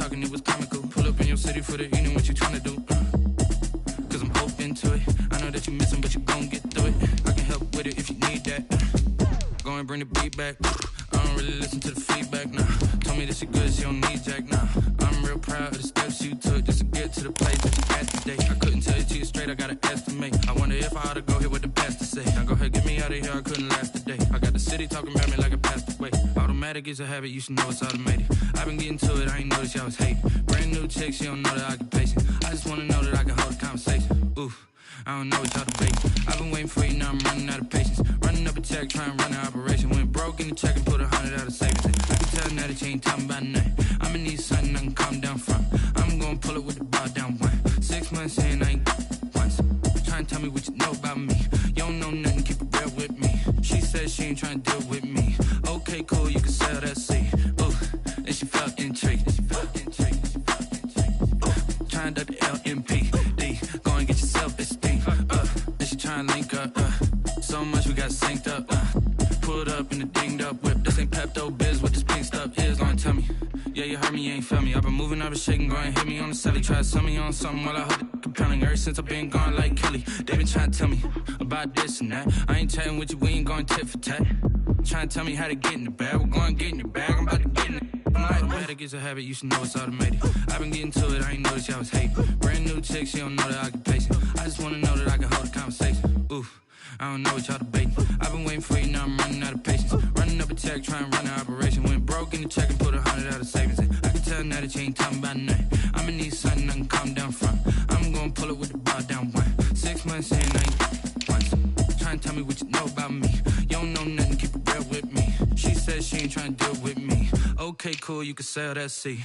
talking, it was comical. Pull up in your city for the evening, what you tryna do? Cause I'm open to it. I know that you missing, but you gon' get through it. I can help with it if you need that. Go and bring the beat back. I don't really listen to the feedback, nah. Told me that she good, she don't need Jack, nah. I'm real proud of the steps you took just to get to the place that you at today. I couldn't tell you to you straight, I gotta estimate. I wonder if I ought to go here with the best to say. Now go ahead, get me out of here, I couldn't last a day. I got the city talking about me like I passed away. Automatic is a habit, you should know it's automated. I've been getting to it, I ain't noticed y'all was hating. Brand new chick, she don't know the occupation. I just wanna know that I can hold a conversation. Oof. I don't know what y'all debating. I've been waiting for you, now I'm running out of patience. Running up a check, trying to run an operation. Went broke in the check and put 100 out of savings. I can tell now that you ain't talking about nothing. I'ma need something I can calm down from. I'm gonna pull it with the bar down one. 6 months in, I ain't once. Trying to tell me what you know about me. You don't know nothing, keep it real with me. She said she ain't trying to deal with me. Okay, cool, you can sell that seed. Ooh, and she felt intrigued. Trying to duck the LMPD. Go and get your self-esteem up. And she trying to link up. So much we got synced up. Pulled up in the dinged up whip. This ain't Pepto-Biz, what this pink stuff is. Gonna tell me. Yeah, you heard me, you ain't felt me. I've been moving, I've been shaking, go and hit me on the celly. Try to sell me on something while I hold it compelling. Ever since I've been gone like Kelly, they been trying to tell me about this and that. I ain't chatting with you, we ain't going tit for tat. Trying to tell me how to get in the bag. We're going to get in the bag, I'm about to get in it. Automatic is a habit, you should know it's automated. I've been getting to it, I ain't noticed y'all was hating. Brand new chick, she don't know the occupation. I just wanna know that I can hold a conversation. Oof, I don't know what y'all debating. I've been waiting for you, now I'm running out of patience. Running up a check, trying to run an operation. Went broke in the check and put 100 out of savings. I can tell now that you ain't talking about nothing. I'ma need something I can calm down from. I'm gonna pull it with the bar down one. 6 months in, I ain't once. Trying to tell me what you know about me. You don't know nothing, keep it real with me. She said she ain't trying to deal with me. Okay, cool, you can sell that seed.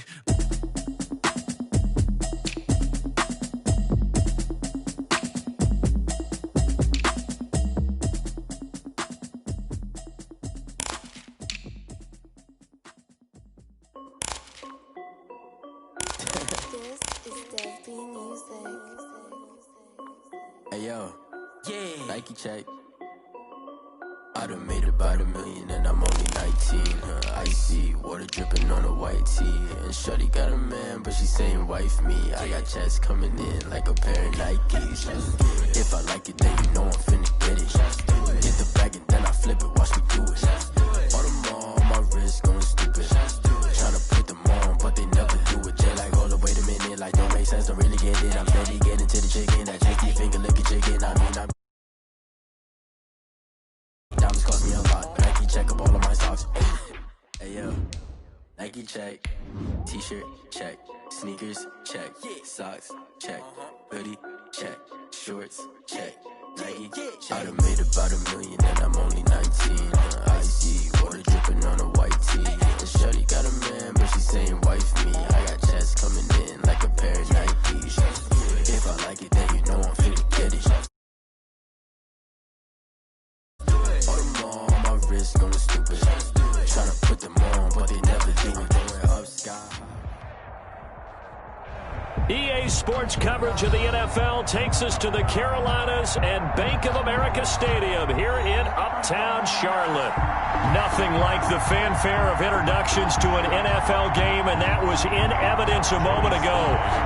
Hey yo, yeah, Nike check. I done made about $1 million and I'm only 19. Icy water dripping on a white tee. And shorty got a man, but she saying wife me. I got checks coming in like a pair of Nikes. If I like it, then you know I'm finna get it. Get the bag and then I flip it, watch me do it. All them on my wrist going stupid. Tryna put them on, but they never do it. Jay like, hold up, wait a minute, like don't make sense, don't really get it. I'm steady getting to the chicken, that tasty finger licking chicken. I mean, I'm diamonds cost me a lot. Nike check up all of my socks. Hey yo, Nike check. T-shirt check. Sneakers check. Socks check. Hoodie check. Shorts check. Nike check. I done made about $1 million and I'm only 19. Icy water dripping on a white tee. And shorty got a man, but she saying wife me. I got checks coming in like a pair of Nikes. If I like it, then you know I'm finna get it. All them on my wrist going stupid. Tryna put them on, but they never do it. Going up sky. EA Sports coverage of the NFL takes us to the Carolinas and Bank of America Stadium here in Uptown Charlotte. Nothing like the fanfare of introductions to an NFL game, and that was in evidence a moment ago.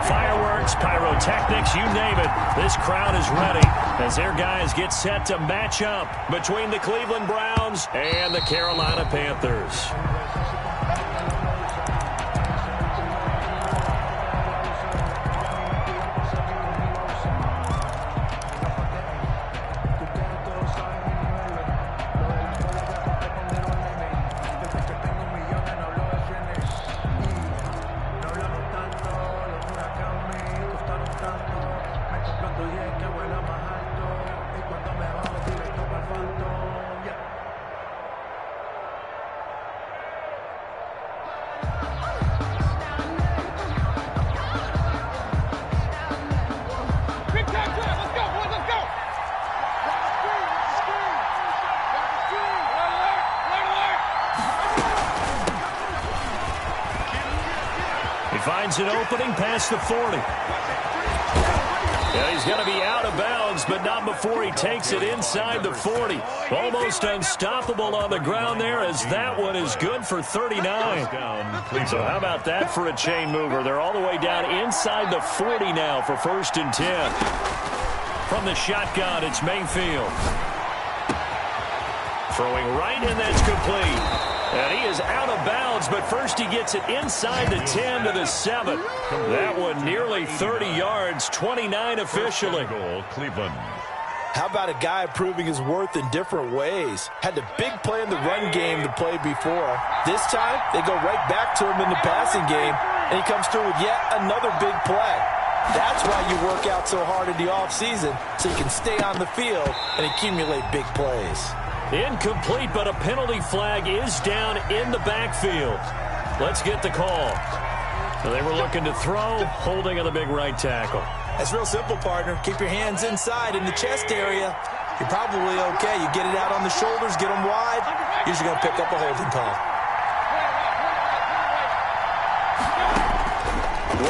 Fireworks, pyrotechnics, you name it. This crowd is ready as their guys get set to match up between the Cleveland Browns and the Carolina Panthers. Finds an opening past the 40. Yeah, he's going to be out of bounds, but not before he takes it inside the 40. Almost unstoppable on the ground there, as that one is good for 39. So how about that for a chain mover? They're all the way down inside the 40 now for 1st and 10. From the shotgun, it's Mayfield. Throwing right, and that's complete. And he is out of bounds, but first he gets it inside the 10 to the 7. That one nearly 30 yards, 29 officially. Cleveland. How about a guy proving his worth in different ways? Had the big play in the run game to play before. This time, they go right back to him in the passing game, and he comes through with yet another big play. That's why you work out so hard in the offseason, so you can stay on the field and accumulate big plays. Incomplete, but a penalty flag is down in the backfield. Let's get the call. So they were looking to throw, holding on the big right tackle. That's real simple, partner. Keep your hands inside in the chest area. You're probably okay. You get it out on the shoulders, get them wide. Usually going to pick up a holding call.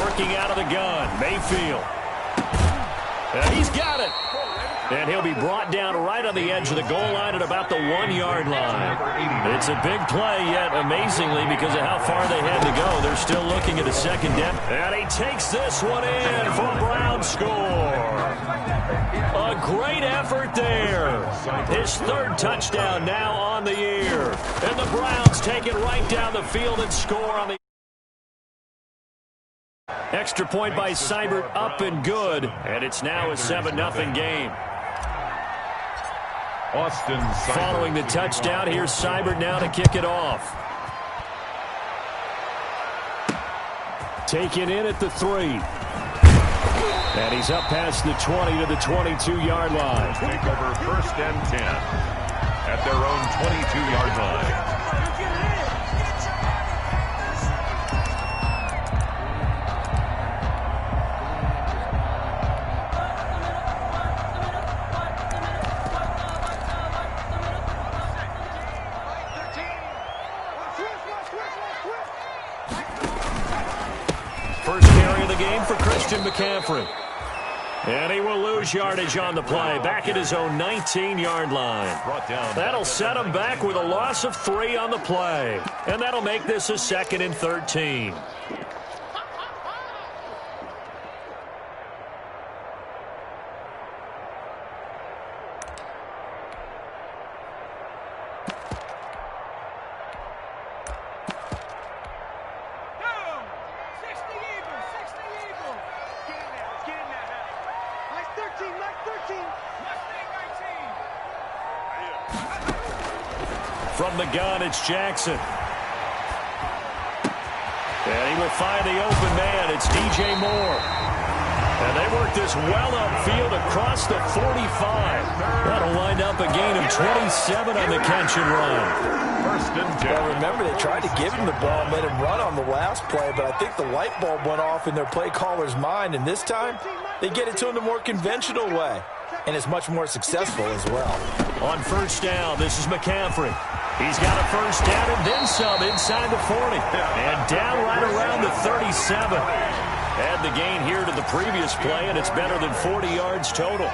Working out of the gun, Mayfield. And he's got it. And he'll be brought down right on the edge of the goal line at about the 1-yard line. It's a big play, yet amazingly, because of how far they had to go, they're still looking at a second down. And he takes this one in for a Brown score. A great effort there. His 3rd touchdown now on the year. And the Browns take it right down the field and score on the extra point by Seibert, up and good. And it's now a 7-0 game. Following the touchdown, here's Seibert now to kick it off. Taken in at the 3. And he's up past the 20 to the 22-yard line. Take over 1st and 10 at their own 22-yard line. McCaffrey. And he will lose yardage on the play, back at his own 19-yard line. That'll set him back with a loss of 3 on the play. And that'll make this a 2nd and 13. From the gun, it's Jackson. And he will find the open man. It's DJ Moore. And they work this well upfield across the 45. That'll wind up a gain of 27 on the catch and run. Well, remember, they tried to give him the ball and let him run on the last play, but I think the light bulb went off in their play caller's mind, and this time they get it to him the more conventional way, and it's much more successful as well. On 1st down, this is McCaffrey. He's got a 1st down and then some inside the 40. And down right around the 37. Add the gain here to the previous play, and it's better than 40 yards total.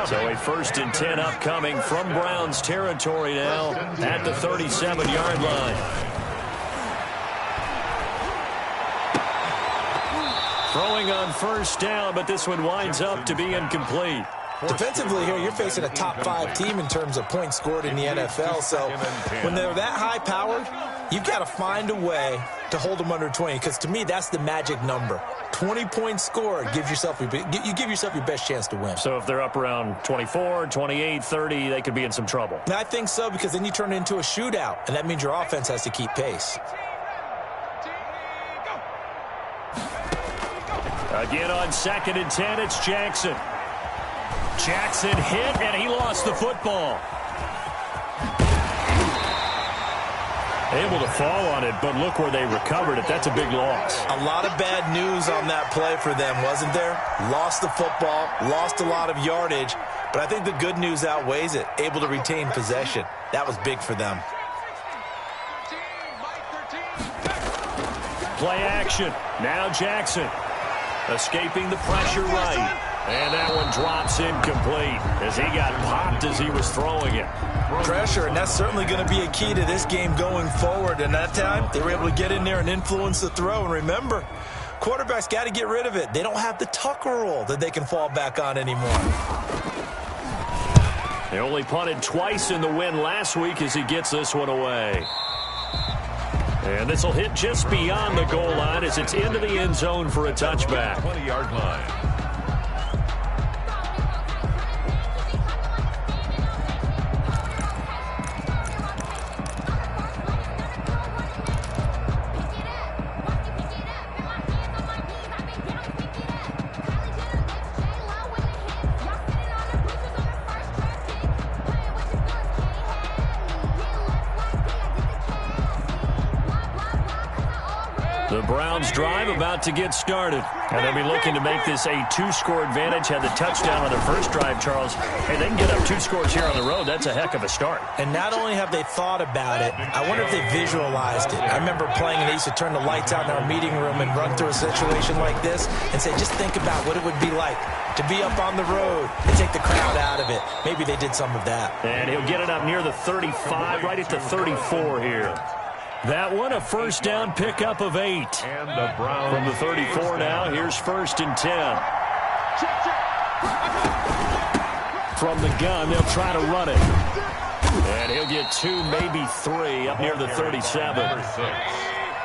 So a 1st and 10 upcoming from Browns territory now at the 37-yard line. Throwing on 1st down, but this one winds up to be incomplete. Defensively here, you're facing a top 5 team in terms of points scored in the NFL. So when they're that high-powered, you've got to find a way to hold them under 20, because to me, that's the magic number. 20 points scored, you give yourself your best chance to win. So if they're up around 24, 28, 30, they could be in some trouble. I think so, because then you turn it into a shootout, and that means your offense has to keep pace. Again on 2nd and 10, it's Jackson. Jackson hit, and he lost the football. Able to fall on it, but look where they recovered it. That's a big loss. A lot of bad news on that play for them, wasn't there? Lost the football, lost a lot of yardage, but I think the good news outweighs it. Able to retain possession. That was big for them. Play action. Now Jackson escaping the pressure right. And that one drops incomplete as he got popped as he was throwing it. Pressure, and that's certainly going to be a key to this game going forward. And that time, they were able to get in there and influence the throw. And remember, quarterbacks got to get rid of it. They don't have the Tucker rule that they can fall back on anymore. They only punted twice in the win last week as he gets this one away. And this will hit just beyond the goal line as it's into the end zone for a touchback. 20-yard line. The Browns drive about to get started. And they'll be looking to make this a two-score advantage. Had the touchdown on their first drive, Charles. Hey, they can get up 2 scores here on the road. That's a heck of a start. And not only have they thought about it, I wonder if they visualized it. I remember playing and they used to turn the lights out in our meeting room and run through a situation like this and say, just think about what it would be like to be up on the road and take the crowd out of it. Maybe they did some of that. And he'll get it up near the 35, right at the 34 here. That one, a first down pickup of 8. And the Browns from the 34 now, here's 1st and 10. From the gun, they'll try to run it. And he'll get 2, maybe 3, up near the 37.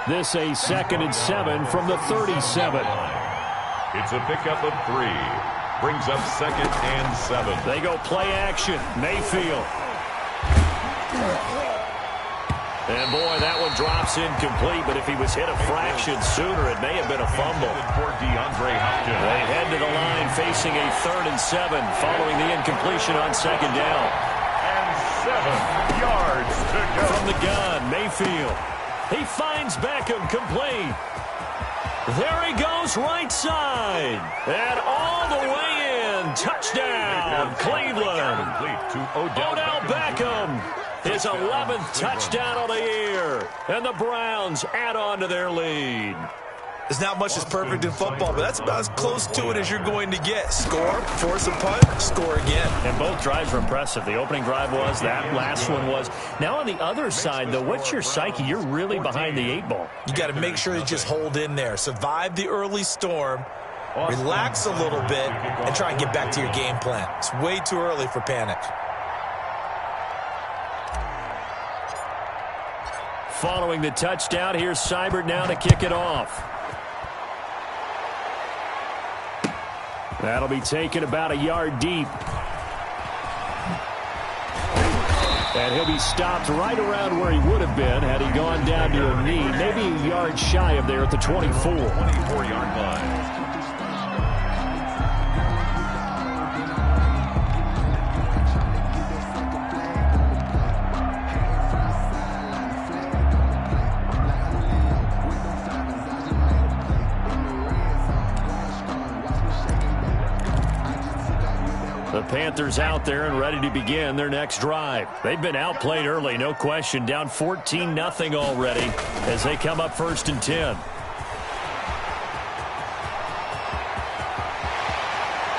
This a 2nd and 7 from the 37. It's a pickup of 3. Brings up 2nd and 7. They go play action. Mayfield. And, boy, that one drops incomplete, but if he was hit a fraction sooner, it may have been a fumble. They head to the line facing a 3rd and 7 following the incompletion on 2nd down. And 7 yards to go. From the gun, Mayfield. He finds Beckham complete. There he goes right side. And all the way in. Touchdown, Cleveland. Odell Beckham. His 11th touchdown of the year. And the Browns add on to their lead. There's not much that's perfect in football, but that's about as close to it as you're going to get. Score, force a punt, score again. And both drives were impressive. The opening drive was, that last one was. Now on the other side, though, what's your psyche? You're really behind the 8 ball. You got to make sure you just hold in there. Survive the early storm, relax a little bit, and try and get back to your game plan. It's way too early for panic. Following the touchdown, here's Seibert now to kick it off. That'll be taken about a yard deep. And he'll be stopped right around where he would have been had he gone down to a knee, maybe a yard shy of there at the 24. 24-yard line. The Panthers out there and ready to begin their next drive. They've been outplayed early, no question. Down 14-0 already as they come up 1st and 10.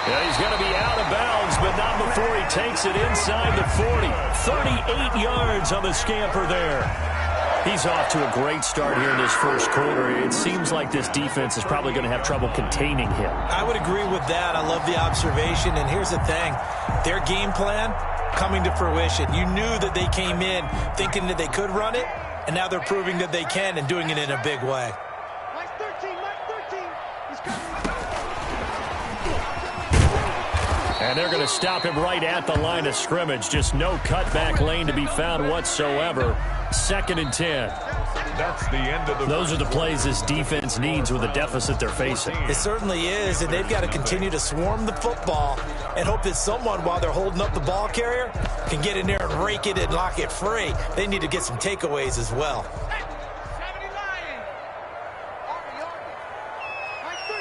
Yeah, he's going to be out of bounds, but not before he takes it inside the 40. 38 yards on the scamper there. He's off to a great start here in this first quarter. It seems like this defense is probably going to have trouble containing him. I would agree with that. I love the observation. And here's the thing. Their game plan coming to fruition. You knew that they came in thinking that they could run it, and now they're proving that they can and doing it in a big way. Mike 13. He's coming. And they're going to stop him right at the line of scrimmage. Just no cutback lane to be found whatsoever. 2nd and 10. That's the end of the. Those are the plays this defense needs with the deficit they're facing. It certainly is, and they've got to continue to swarm the football and hope that someone, while they're holding up the ball carrier, can get in there and rake it and lock it free. They need to get some takeaways as well. Mike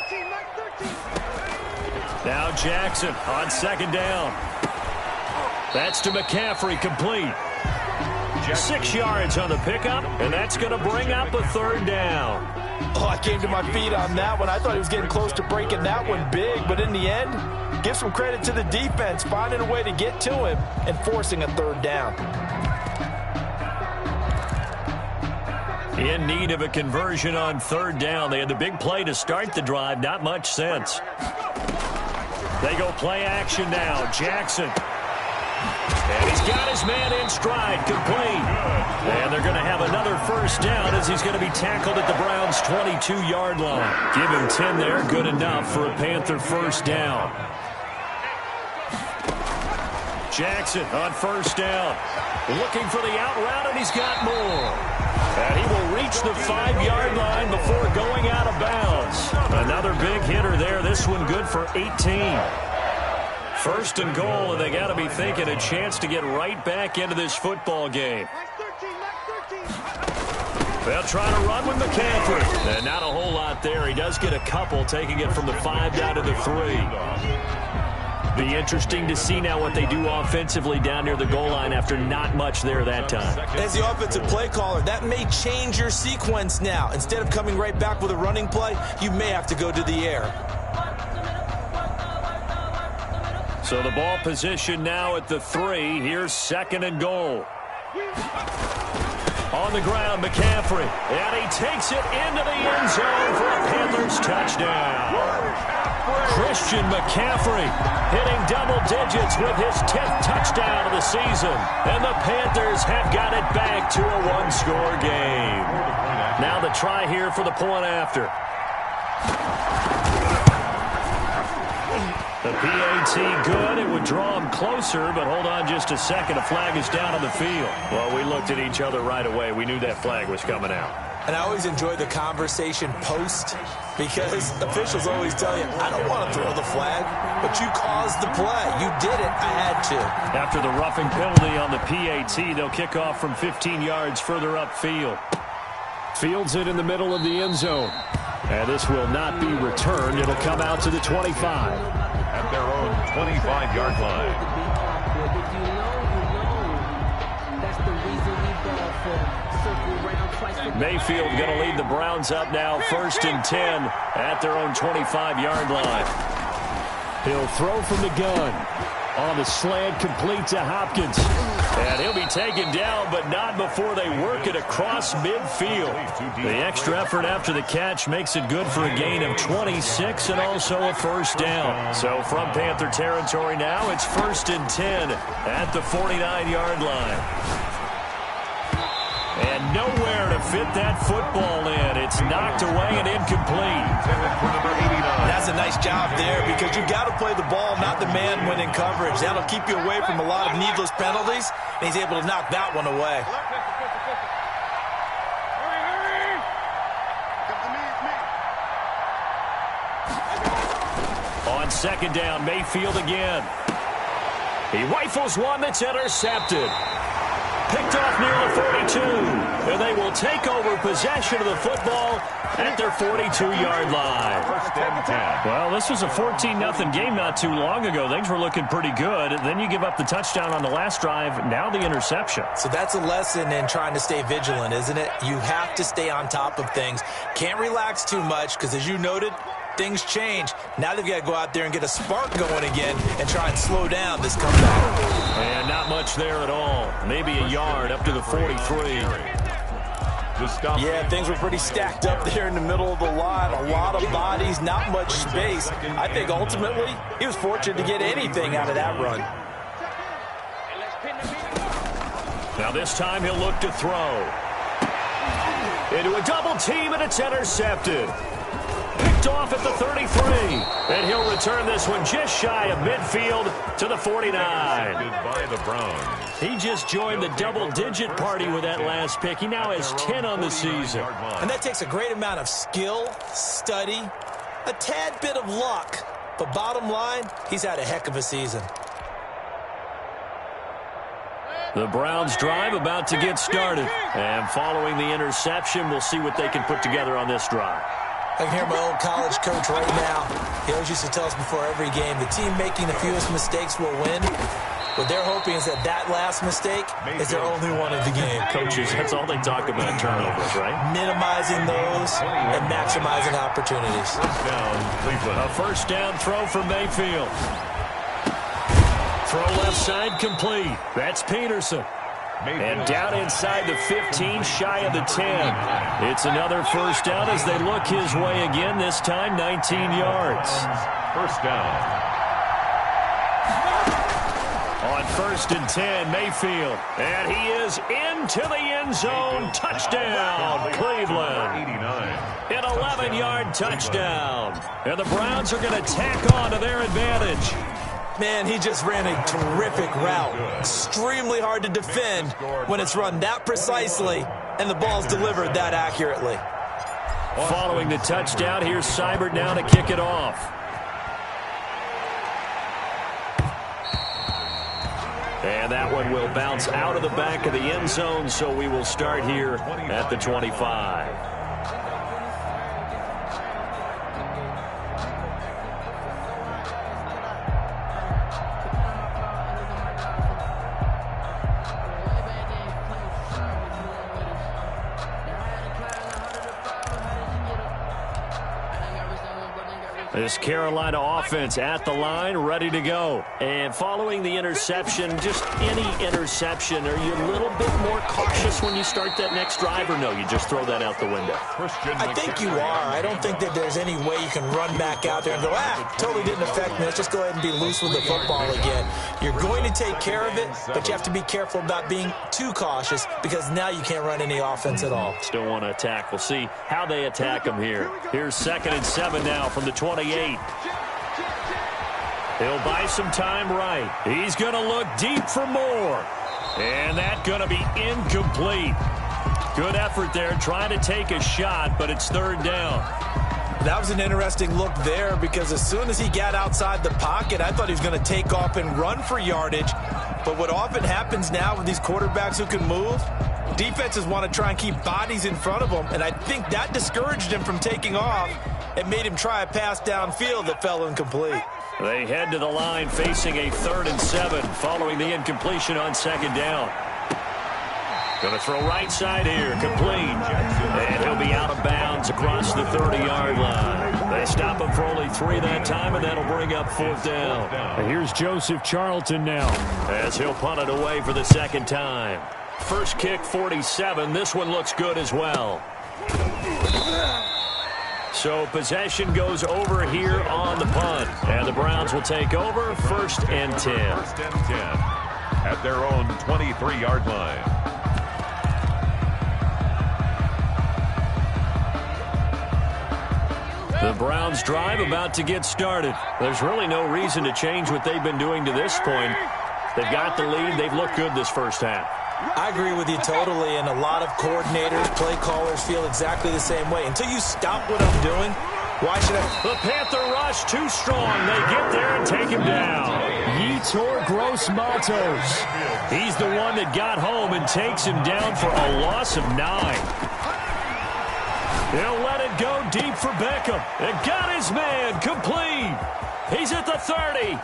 13. Now Jackson on 2nd down. That's to McCaffrey, complete. 6 yards on the pickup, and that's going to bring up a 3rd down. Oh, I came to my feet on that one. I thought he was getting close to breaking that one big, but in the end, give some credit to the defense, finding a way to get to him and forcing a third down. In need of a conversion on third down. They had the big play to start the drive. Not much sense. They go play action now. Jackson. And he's got his man in stride, complete. And they're going to have another first down as he's going to be tackled at the Browns' 22-yard line. Give him 10 there, good enough for a Panther first down. Jackson on first down. Looking for the out route, and he's got more. And he will reach the 5-yard line before going out of bounds. Another big hitter there. This one good for 18. First and goal, and they got to be thinking a chance to get right back into this football game. They'll try to run with McCaffrey. And not a whole lot there. He does get a couple, taking it from the 5 down to the 3. Be interesting to see now what they do offensively down near the goal line after not much there that time. As the offensive play caller, that may change your sequence now. Instead of coming right back with a running play, you may have to go to the air. So the ball position now at the 3. Here's second and goal. On the ground, McCaffrey. And he takes it into the end zone for a Panthers touchdown. Christian McCaffrey hitting double digits with his 10th touchdown of the season. And the Panthers have got it back to a one-score game. Now the try here for the point after. The PAT good. It would draw him closer, but hold on just a second. A flag is down on the field. Well, we looked at each other right away. We knew that flag was coming out. And I always enjoy the conversation post because officials always tell you, I don't want to throw the flag, but you caused the play. You did it. I had to. After the roughing penalty on the PAT, they'll kick off from 15 yards further upfield. Fields it in the middle of the end zone. And this will not be returned. It'll come out to the 25. At their own 25-yard line. Mayfield going to lead the Browns up now, 1st and 10 at their own 25-yard line. He'll throw from the gun. On the slant, complete to Hopkins. And he'll be taken down, but not before they work it across midfield. The extra effort after the catch makes it good for a gain of 26 and also a first down. So from Panther territory now, it's 1st and 10 at the 49-yard line. And nowhere to fit that football in. It's knocked away and incomplete. That's a nice job there because you got to play the ball, not the man when in coverage. That'll keep you away from a lot of needless penalties, and he's able to knock that one away. On second down, Mayfield again. He rifles one that's intercepted. Picked off near the 42, and they will take over possession of the football at their 42-yard line. Well, this was a 14-0 game not too long ago. Things were looking pretty good. Then you give up the touchdown on the last drive, now the interception. So that's a lesson in trying to stay vigilant, isn't it? You have to stay on top of things. Can't relax too much because, as you noted, things change. Now they've got to go out there and get a spark going again and try and slow down this comeback. And not much there at all. Maybe a yard up to the 43. Yeah, things were pretty stacked up there in the middle of the line. A lot of bodies, not much space. I think ultimately he was fortunate to get anything out of that run. Now this time he'll look to throw. Into a double team, and it's intercepted. Picked off at the 33. And he'll return this one just shy of midfield to the 49. By the Browns. He just joined the double-digit party with that last pick. He now has 10 on the season. And that takes a great amount of skill, study, a tad bit of luck. But bottom line, he's had a heck of a season. The Browns drive about to get started. And following the interception, we'll see what they can put together on this drive. I can hear my old college coach right now. He always used to tell us before every game, the team making the fewest mistakes will win. What they're hoping is that last mistake is their only one of the game. Coaches, that's all they talk about, turnovers, right? Minimizing those and maximizing opportunities. A first down throw for Mayfield. Throw left side complete. That's Peterson. And down inside the 15, shy of the 10. It's another first down as they look his way again, this time 19 yards. First down. On 1st and 10, Mayfield. And he is into the end zone. Touchdown, Cleveland. An 11-yard touchdown. And the Browns are going to tack on to their advantage. Man, he just ran a terrific route. Extremely hard to defend when it's run that precisely and the ball's delivered that accurately. Following the touchdown, here's Seibert now to kick it off. And that one will bounce out of the back of the end zone, so we will start here at the 25. This Carolina offense at the line, ready to go. And following the interception, just any interception, are you a little bit more cautious when you start that next drive, or no, you just throw that out the window? I think you are. I don't think that there's any way you can run back out there and go, totally didn't affect me. Let's just go ahead and be loose with the football again. You're going to take care of it, but you have to be careful about being too cautious because now you can't run any offense at all. Still want to attack. We'll see how they attack them here. Here's 2nd and 7 now from the 28. He'll buy some time right. He's going to look deep for more. And that's going to be incomplete. Good effort there trying to take a shot, but it's 3rd down. That was an interesting look there because as soon as he got outside the pocket, I thought he was going to take off and run for yardage. But what often happens now with these quarterbacks who can move, defenses want to try and keep bodies in front of them, and I think that discouraged him from taking off. It made him try a pass downfield that fell incomplete. They head to the line facing a 3rd and 7 following the incompletion on 2nd down. Going to throw right side here, complete. And he'll be out of bounds across the 30-yard line. They stop him for only 3 that time, and that'll bring up 4th down. And here's Joseph Charlton now as he'll punt it away for the 2nd time. First kick, 47. This one looks good as well. So possession goes over here on the punt. And the Browns will take over 1st and 10. 1st and 10 at their own 23-yard line. The Browns drive about to get started. There's really no reason to change what they've been doing to this point. They've got the lead. They've looked good this first half. I agree with you totally, and a lot of coordinators, play callers feel exactly the same way. Until you stop what I'm doing, why should I? The Panther rush too strong. They get there and take him down. Yetur Gross-Matos. He's the one that got home and takes him down for a loss of 9. He'll let it go deep for Beckham. And got his man complete. He's at the 30.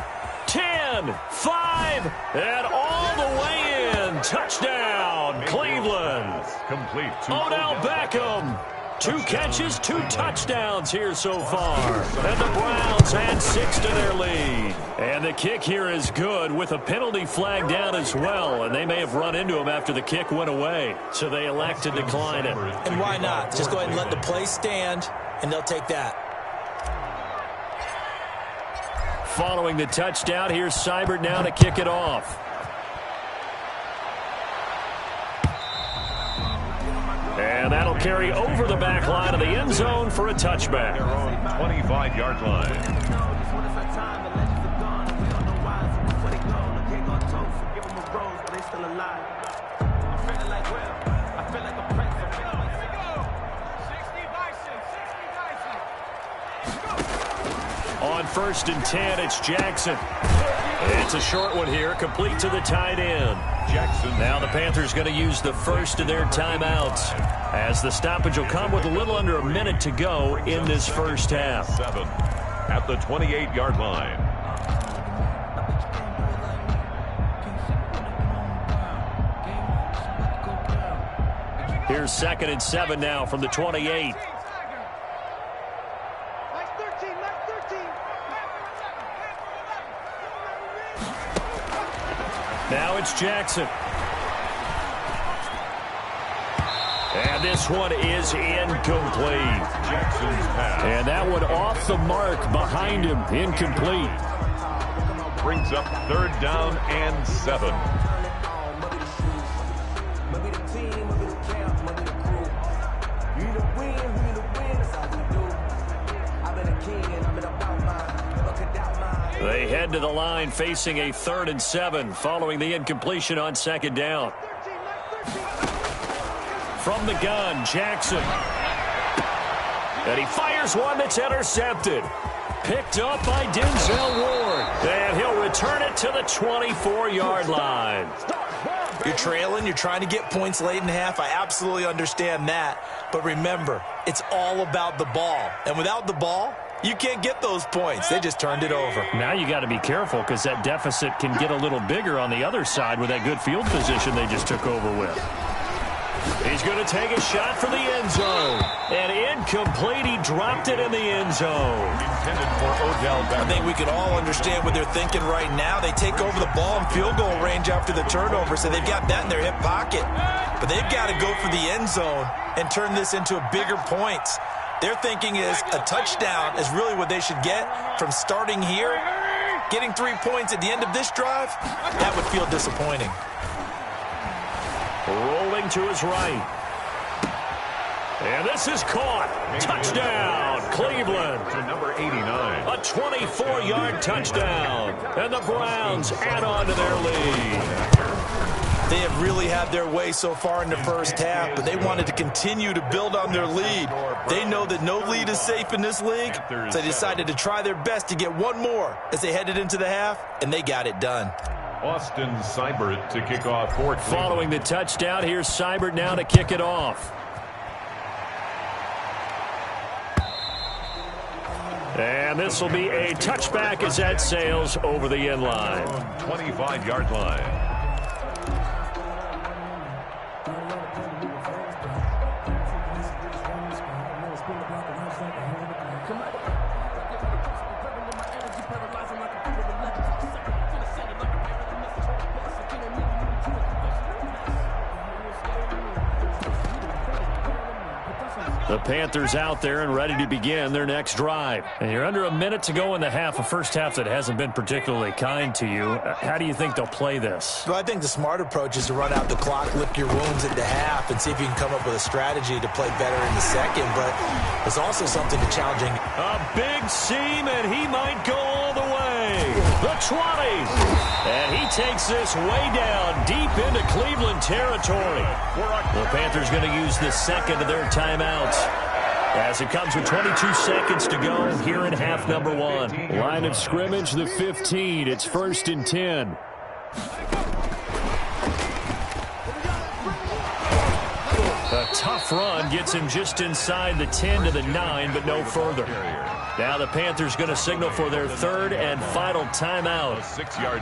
10, 5, and all the way in. Touchdown, Cleveland. Complete. Odell Beckham. 2 catches, 2 touchdowns here so far. And the Browns add 6 to their lead. And the kick here is good with a penalty flag down as well. And they may have run into him after the kick went away. So they elect to decline it. And why not? Just go ahead and let the play stand, and they'll take that. Following the touchdown, here's Seibert now to kick it off. And that'll carry over the back line of the end zone for a touchback. Their own 25-yard line. On 1st and 10, it's Jackson. It's a short one here, complete to the tight end. Jackson. Now the Panthers going to use the first of their timeouts, as the stoppage will come with a little under a minute to go in this first half. 7 at the 28-yard line. Here's 2nd and 7 now from the 28. Now it's Jackson. And this one is incomplete. Jackson's pass. And that one off the mark behind him. Incomplete. Brings up 3rd down and 7. They head to the line facing a 3rd and 7 following the incompletion on 2nd down. From the gun, Jackson. And he fires one that's intercepted. Picked up by Denzel Ward. And he'll return it to the 24-yard line. You're trailing. You're trying to get points late in half. I absolutely understand that. But remember, it's all about the ball. And without the ball, you can't get those points. They just turned it over. Now you got to be careful because that deficit can get a little bigger on the other side with that good field position they just took over with. He's going to take a shot for the end zone. And incomplete. He dropped it in the end zone. Intended for Odell Beckham. I think we can all understand what they're thinking right now. They take over the ball in field goal range after the turnover, so they've got that in their hip pocket. But they've got to go for the end zone and turn this into a bigger points. Their thinking is a touchdown is really what they should get from starting here. Getting 3 points at the end of this drive, that would feel disappointing. Rolling to his right. And this is caught. Touchdown, Cleveland. To number 89. A 24-yard touchdown. And the Browns add on to their lead. They have really had their way so far in the first half, but they wanted to continue to build on their lead. They know that no lead is safe in this league, so they decided to try their best to get one more as they headed into the half, and they got it done. Austin Seibert to kick off for Cleveland. Following the touchdown, here's Seibert now to kick it off. And this will be a touchback as that sails over the end line. 25-yard line. The Panthers out there and ready to begin their next drive. And you're under a minute to go in the half, a first half that hasn't been particularly kind to you. How do you think they'll play this? Well, I think the smart approach is to run out the clock, lick your wounds at the half, and see if you can come up with a strategy to play better in the second. But there's also something to challenging. A big seam, and he might go all the way. The 20. And he takes this way down deep into Cleveland territory. The Panthers going to use the second of their timeouts as it comes with 22 seconds to go here in half number 1. Line of scrimmage, the 15. It's 1st and 10. A tough run gets him just inside the 10 to the 9, but no further. Now the Panthers going to signal for their 3rd and final timeout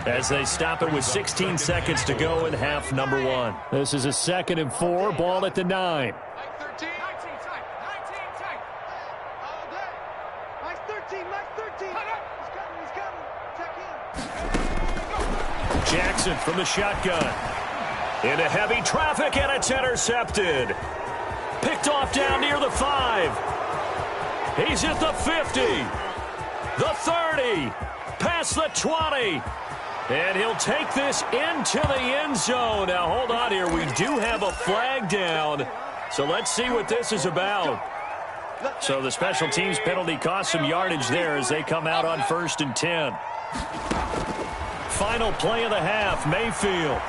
as they stop it with 16 seconds to go in half number 1. This is a 2nd and 4, ball at the 9. Jackson from the shotgun. Into heavy traffic, and it's intercepted. Picked off down near the 5. He's at the 50. The 30. Past the 20. And he'll take this into the end zone. Now, hold on here. We do have a flag down. So let's see what this is about. So the special teams penalty cost some yardage there as they come out on 1st and 10. Final play of the half, Mayfield.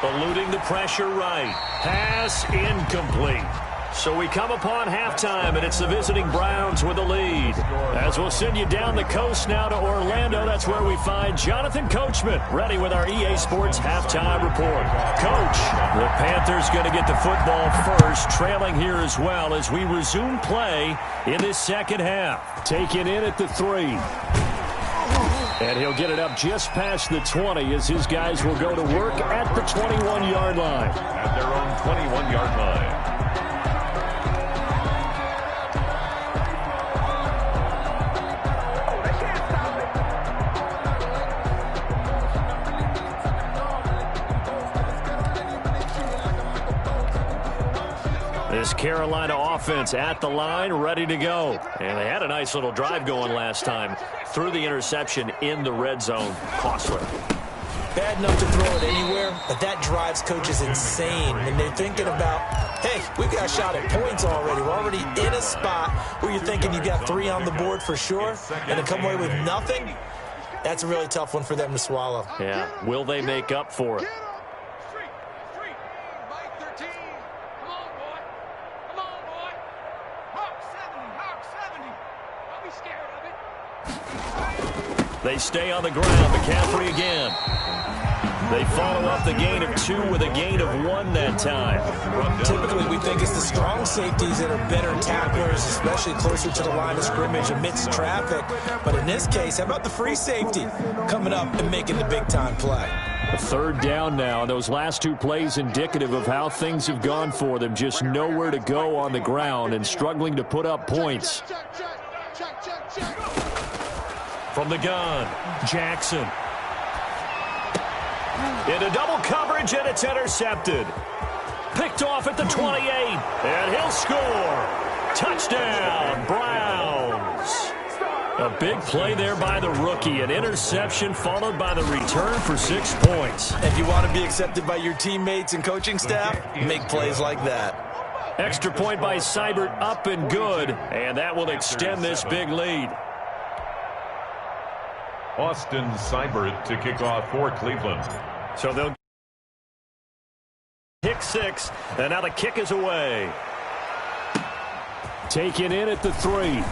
Eluding the pressure right. Pass incomplete. So we come upon halftime, and it's the visiting Browns with the lead. As we'll send you down the coast now to Orlando, that's where we find Jonathan Coachman, ready with our EA Sports halftime report. Coach, the Panthers going to get the football first, trailing here as well as we resume play in this second half. Taken in at the 3. And he'll get it up just past the 20 as his guys will go to work at the 21-yard line. At their own 21-yard line. This Carolina offense at the line, ready to go. And they had a nice little drive going last time. Threw the interception in the red zone. Costly. Bad enough to throw it anywhere, but that drives coaches insane when they're thinking about, hey, we've got a shot at points already. We're already in a spot where you're thinking you got 3 on the board for sure, and to come away with nothing, that's a really tough one for them to swallow. Yeah, will they make up for it? They stay on the ground. McCaffrey again. They follow up the gain of 2 with a gain of 1 that time. Typically, we think it's the strong safeties that are better tacklers, especially closer to the line of scrimmage amidst traffic. But in this case, how about the free safety coming up and making the big-time play? A third down now. Those last 2 plays indicative of how things have gone for them. Just nowhere to go on the ground and struggling to put up points. From the gun, Jackson. Into double coverage, and it's intercepted. Picked off at the 28, and he'll score. Touchdown, Browns. A big play there by the rookie. An interception followed by the return for 6 points. If you want to be accepted by your teammates and coaching staff, make plays like that. Extra point by Seibert, up and good, and that will extend this big lead. Austin Seibert to kick off for Cleveland. So they'll kick 6, and now the kick is away. Taken in at the 3.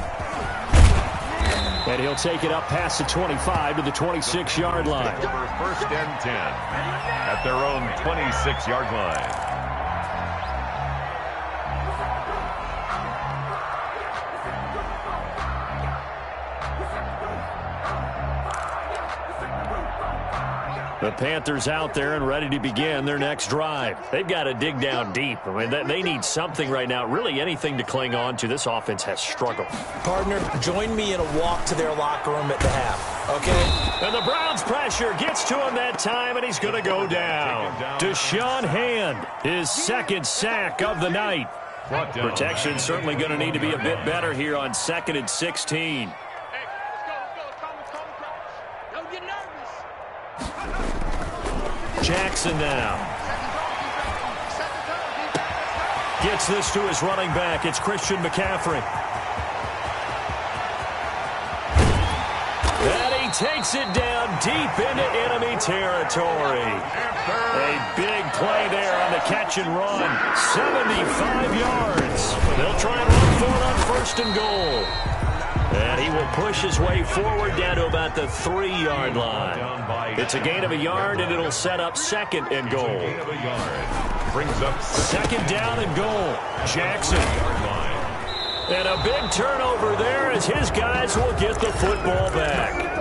And he'll take it up past the 25 to the 26-yard line. First and 10 at their own 26-yard line. The Panthers out there and ready to begin their next drive. They've got to dig down deep. I mean, they need something right now, really anything to cling on to. This offense has struggled. Partner, join me in a walk to their locker room at the half, okay? And the Browns pressure gets to him that time, and he's going to go down. Deshaun Hand, his 2nd sack of the night. Protection certainly going to need to be a bit better here on 2nd and 16. Jackson now. Gets this to his running back. It's Christian McCaffrey. And he takes it down deep into enemy territory. A big play there on the catch and run. 75 yards. They'll try and run for it on 1st and goal. And he will push his way forward down to about the 3-yard line. It's a gain of a yard, and it'll set up 2nd and goal. 2nd down and goal. Jackson. And a big turnover there as his guys will get the football back.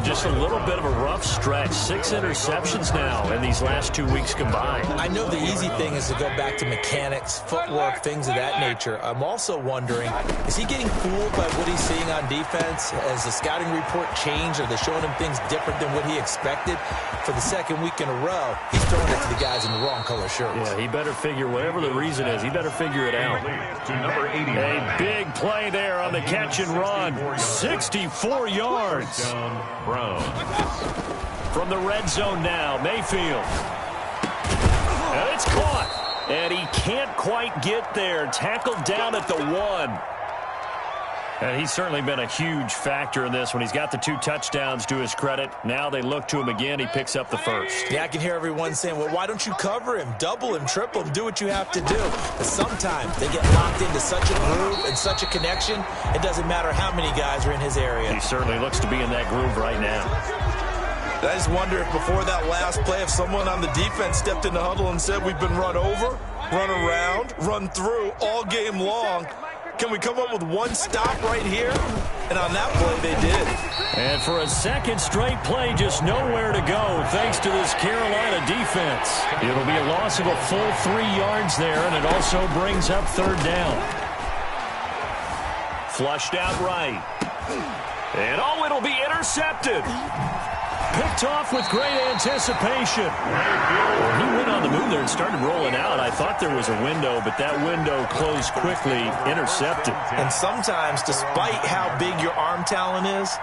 Just a little bit of a rough stretch. 6 interceptions now in these last 2 weeks combined. I know the easy thing is to go back to mechanics, footwork, things of that nature. I'm also wondering, is he getting fooled by what he's seeing on defense? Has the scouting report changed? Are they showing him things different than what he expected? For the 2nd week in a row, he's throwing it to the guys in the wrong color shirts. Yeah, he better figure, whatever the reason is, he better figure it out. A big play there on the catch and run. 64 yards. From the red zone now, Mayfield. And it's caught. And he can't quite get there. Tackled down at the 1. And he's certainly been a huge factor in this when he's got the 2 touchdowns to his credit. Now they look to him again. He picks up the 1st. Yeah, I can hear everyone saying, well, why don't you cover him? Double him, triple him, do what you have to do. But sometimes they get locked into such a groove and such a connection, it doesn't matter how many guys are in his area. He certainly looks to be in that groove right now. I just wonder if before that last play, if someone on the defense stepped in the huddle and said, we've been run over, run around, run through all game long. Can we come up with one stop right here? And on that play, they did. And for a 2nd straight play, just nowhere to go thanks to this Carolina defense. It'll be a loss of a full 3 yards there, and it also brings up 3rd down. Flushed out right. And, oh, it'll be intercepted. Picked off with great anticipation. Well, he went on the move there and started rolling out. I thought there was a window, but that window closed quickly, intercepted. And sometimes, despite how big your arm talent is,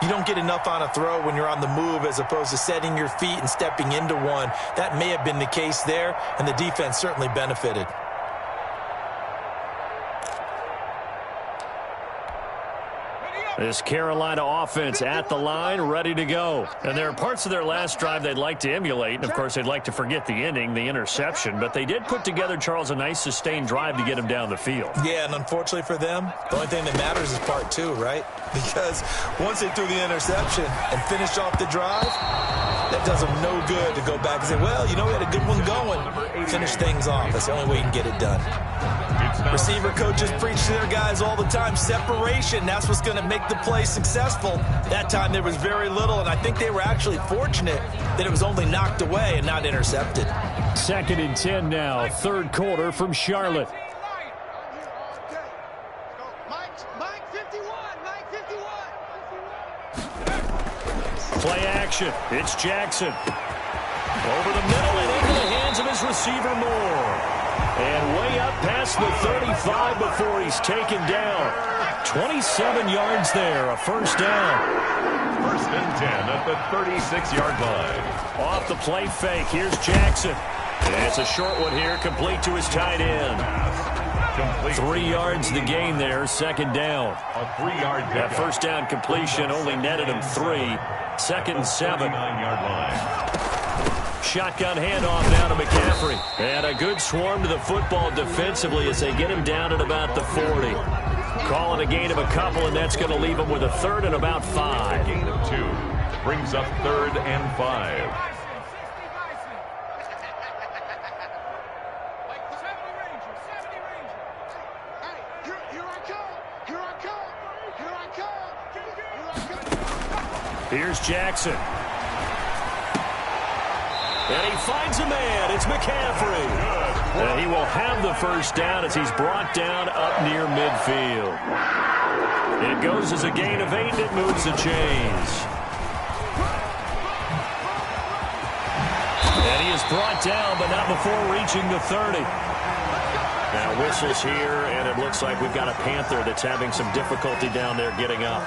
you don't get enough on a throw when you're on the move as opposed to setting your feet and stepping into one. That may have been the case there, and the defense certainly benefited. This Carolina offense at the line, ready to go. And there are parts of their last drive they'd like to emulate. And, of course, they'd like to forget the ending, the interception. But they did put together, Charles, a nice sustained drive to get him down the field. Yeah, and unfortunately for them, the only thing that matters is part two, right? Because once they threw the interception and finished off the drive, that does them no good to go back and say, well, you know, we had a good one going. Finish things off. That's the only way you can get it done. Receiver coaches preach to their guys all the time. Separation, that's what's going to make the play successful. That time there was very little, and I think they were actually fortunate that it was only knocked away and not intercepted. 2nd and 10 now, 3rd quarter from Charlotte. Mike 51, Mike 51. Play action. It's Jackson. Over the middle and into the hands of his receiver Moore. And way up past the 35 before he's taken down. 27 yards there, a first down. 1st and 10 at the 36-yard line. Off the play fake, here's Jackson. And it's a short one here, complete to his tight end. 3 yards the gain there, 2nd down. A 3-yard That first down completion only netted him 3. 2nd and 7. 9-yard line. Shotgun handoff now to McCaffrey. And a good swarm to the football defensively as they get him down at about the 40. Calling a gain of a couple, and that's going to leave him with a 3rd and about 5. Gain of 2. Brings up 3rd and 5. Here's Jackson. And he finds a man. It's McCaffrey. And he will have the first down as he's brought down up near midfield. It goes as a gain of 8, and it moves the chains. And he is brought down, but not before reaching the 30. Now whistles here, and it looks like we've got a Panther that's having some difficulty down there getting up.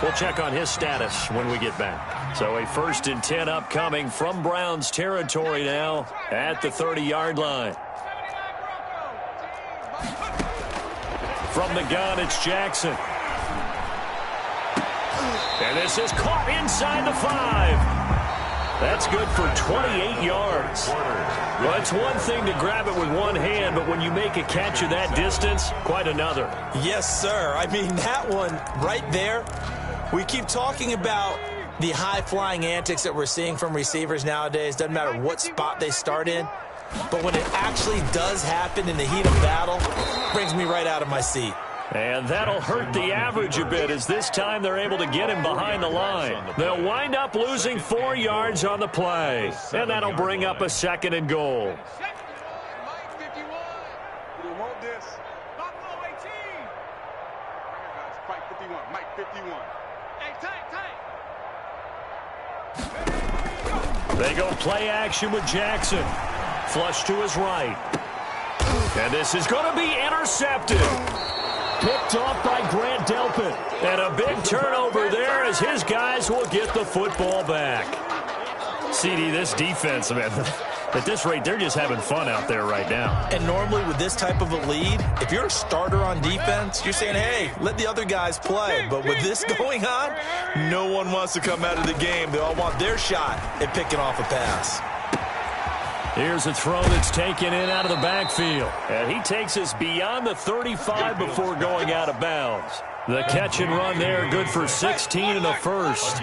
We'll check on his status when we get back. So a 1st and 10 upcoming from Browns territory now at the 30-yard line. From the gun, it's Jackson. And this is caught inside the 5. That's good for 28 yards. Well, it's one thing to grab it with one hand, but when you make a catch of that distance, quite another. Yes, sir. I mean, that one right there, we keep talking about the high-flying antics that we're seeing from receivers nowadays. Doesn't matter what spot they start in. But when it actually does happen in the heat of battle, it brings me right out of my seat. And that'll hurt the average a bit as this time they're able to get him behind the line. They'll wind up losing 4 yards on the play. And that'll bring up a 2nd and goal. They go play action with Jackson. Flush to his right. And this is going to be intercepted. Picked off by Grant Delpit. And a big turnover there as his guys will get the football back. CD, this defense, man, at this rate, they're just having fun out there right now. And normally with this type of a lead, if you're a starter on defense, you're saying, hey, let the other guys play. But with this going on, no one wants to come out of the game. They all want their shot at picking off a pass. Here's a throw that's taken in out of the backfield. And he takes us beyond the 35 before going out of bounds. The catch and run there, good for 16 and a first.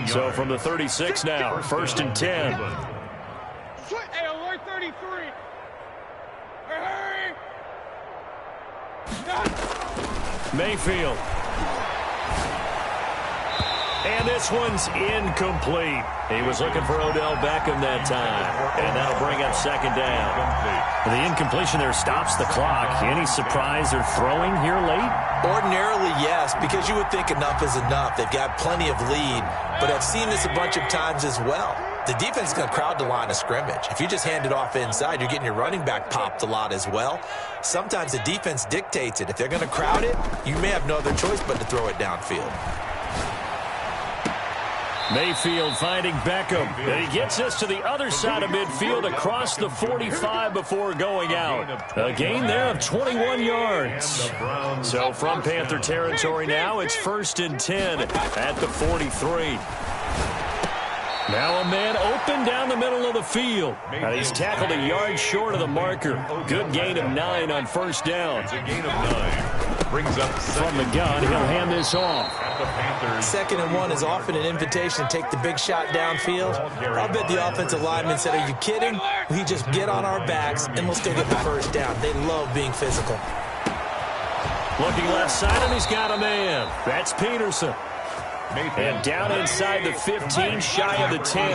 So from the 36 now, 1st and 10. Hey, alert 33. Hurry. Mayfield. And this one's incomplete. He was looking for Odell Beckham that time. And that'll bring up second down. The incompletion there stops the clock. Any surprise they're throwing here late? Ordinarily, yes, because you would think enough is enough. They've got plenty of lead, but I've seen this a bunch of times as well. The defense is going to crowd the line of scrimmage. If you just hand it off inside, you're getting your running back popped a lot as well. Sometimes the defense dictates it. If they're going to crowd it, you may have no other choice but to throw it downfield. Mayfield finding Beckham. And he gets us to the other side of midfield across the 45 before going out. A gain there of 21 yards. So from Panther territory now, it's 1st and 10 at the 43. Now a man open down the middle of the field. And he's tackled a yard short of the marker. Good gain of 9 on first down. It's a gain of 9. Brings up from the gun. He'll hand this off. 2nd and 1 is often an invitation to take the big shot downfield. I'll bet the offensive lineman said, "Are you kidding? We just get on our backs and we'll still get the first down." They love being physical. Looking left side, and he's got a man. That's Peterson. And down inside the 15, shy of the 10.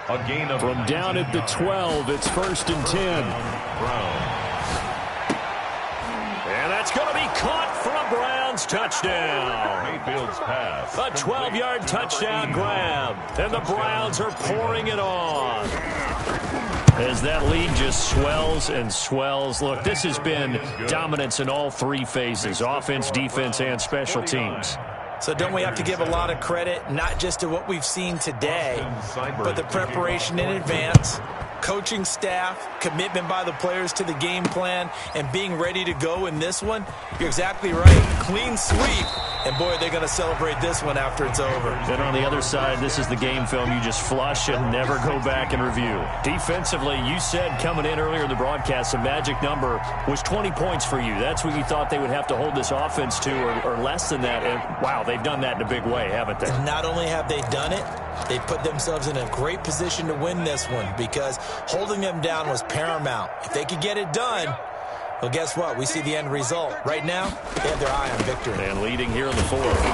A gain of from down at the 12, it's 1st and 10. And that's going to be caught for a Browns touchdown. Mayfield's pass. A 12-yard touchdown grab. And the Browns are pouring it on. As that lead just swells and swells. Look, this has been dominance in all three phases, offense, defense, and special teams. So don't we have to give a lot of credit, not just to what we've seen today, but the preparation in advance, coaching staff, commitment by the players to the game plan, and being ready to go in this one? You're exactly right. Clean sweep. And, boy, they're going to celebrate this one after it's over. And on the other side, this is the game film you just flush and never go back and review. Defensively, you said coming in earlier in the broadcast, the magic number was 20 points for you. That's what you thought they would have to hold this offense to, or less than that. And, wow, they've done that in a big way, haven't they? And not only have they done it, they put themselves in a great position to win this one because holding them down was paramount. If they could get it done, well, guess what? We see the end result. Right now, they have their eye on victory. And leading here in the 4th.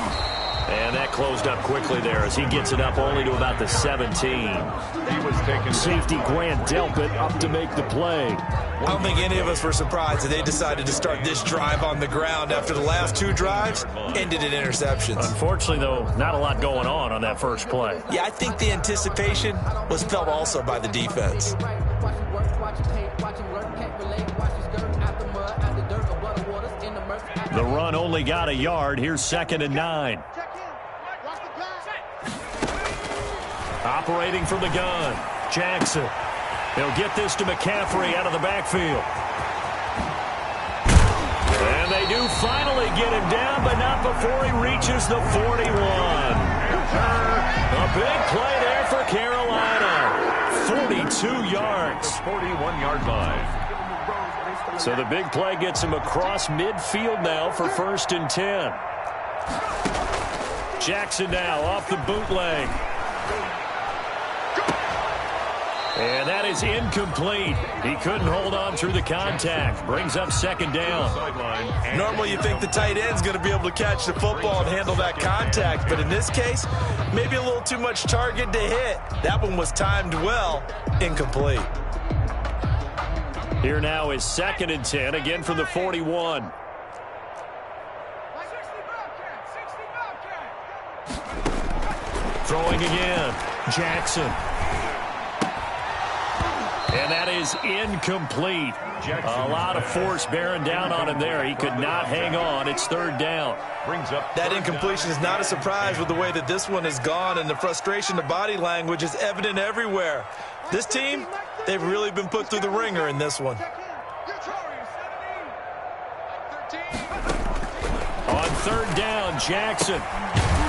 And that closed up quickly there as he gets it up only to about the 17. He was taking safety Grant Delpit up to make the play. I don't think any of us were surprised that they decided to start this drive on the ground after the last 2 drives ended in interceptions. Unfortunately, though, not a lot going on that first play. Yeah, I think the anticipation was felt also by the defense. The run only got a yard. Here's 2nd and 9. Operating from the gun, Jackson. They'll get this to McCaffrey out of the backfield. And they do finally get him down, but not before he reaches the 41. A big play there for Carolina. 42 yards. 41-yard line. So the big play gets him across midfield now for 1st and 10. Jackson now off the bootleg. And that is incomplete. He couldn't hold on through the contact. Brings up 2nd down. Normally you think the tight end's going to be able to catch the football and handle that contact, but in this case, maybe a little too much target to hit. That one was timed well. Incomplete. Here now is 2nd and 10, again from the 41. Throwing again, Jackson. And that is incomplete. A lot of force bearing down on him there. He could not hang on. It's 3rd down. That incompletion is not a surprise with the way that this one has gone, and the frustration, the body language is evident everywhere. This team, they've really been put through the ringer in this one. On 3rd down, Jackson.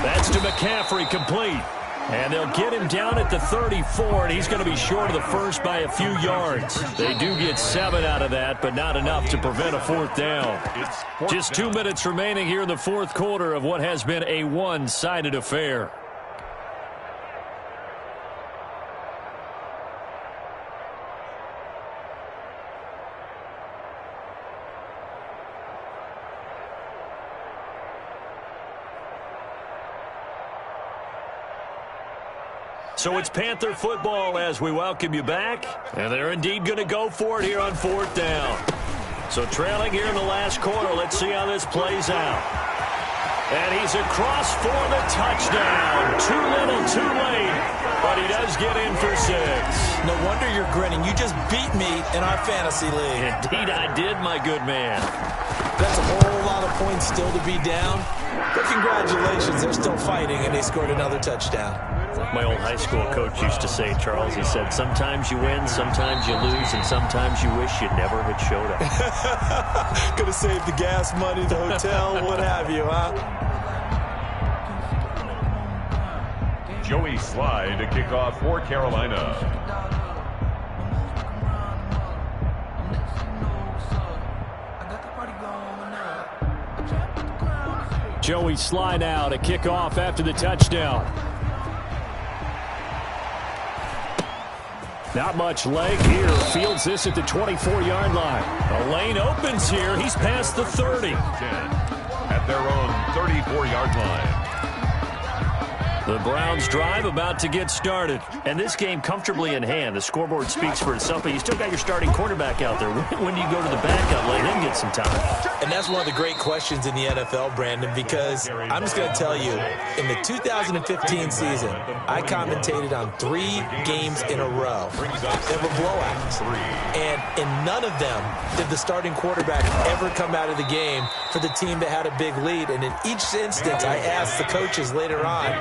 That's to McCaffrey, complete. And they'll get him down at the 34, and he's going to be short of the first by a few yards. They do get 7 out of that, but not enough to prevent a 4th down. Just 2 minutes remaining here in the 4th quarter of what has been a one-sided affair. So it's Panther football as we welcome you back. And they're indeed going to go for it here on 4th down. So trailing here in the last quarter. Let's see how this plays out. And he's across for the touchdown. Too little, too late. But he does get in for 6. No wonder you're grinning. You just beat me in our fantasy league. Indeed I did, my good man. That's a whole lot of points still to be down. But congratulations, they're still fighting, and they scored another touchdown. My old high school coach used to say, Charles, he said, sometimes you win, sometimes you lose, and sometimes you wish you never had showed up. Could have saved the gas money, the hotel, what have you, huh? Joey Slye to kick off for Carolina. Joey Slye now to kick off after the touchdown. Not much leg here. Fields this at the 24-yard line. A lane opens here. He's past the 30. 10 at their own 34-yard line. The Browns drive about to get started. And this game comfortably in hand. The scoreboard speaks for itself, but you still got your starting quarterback out there. When do you go to the backup, let him get some time? And that's one of the great questions in the NFL, Brandon, because I'm just going to tell you, in the 2015 season, I commentated on 3 games in a row. They were blowouts. And in none of them did the starting quarterback ever come out of the game for the team that had a big lead. And in each instance, I asked the coaches later on,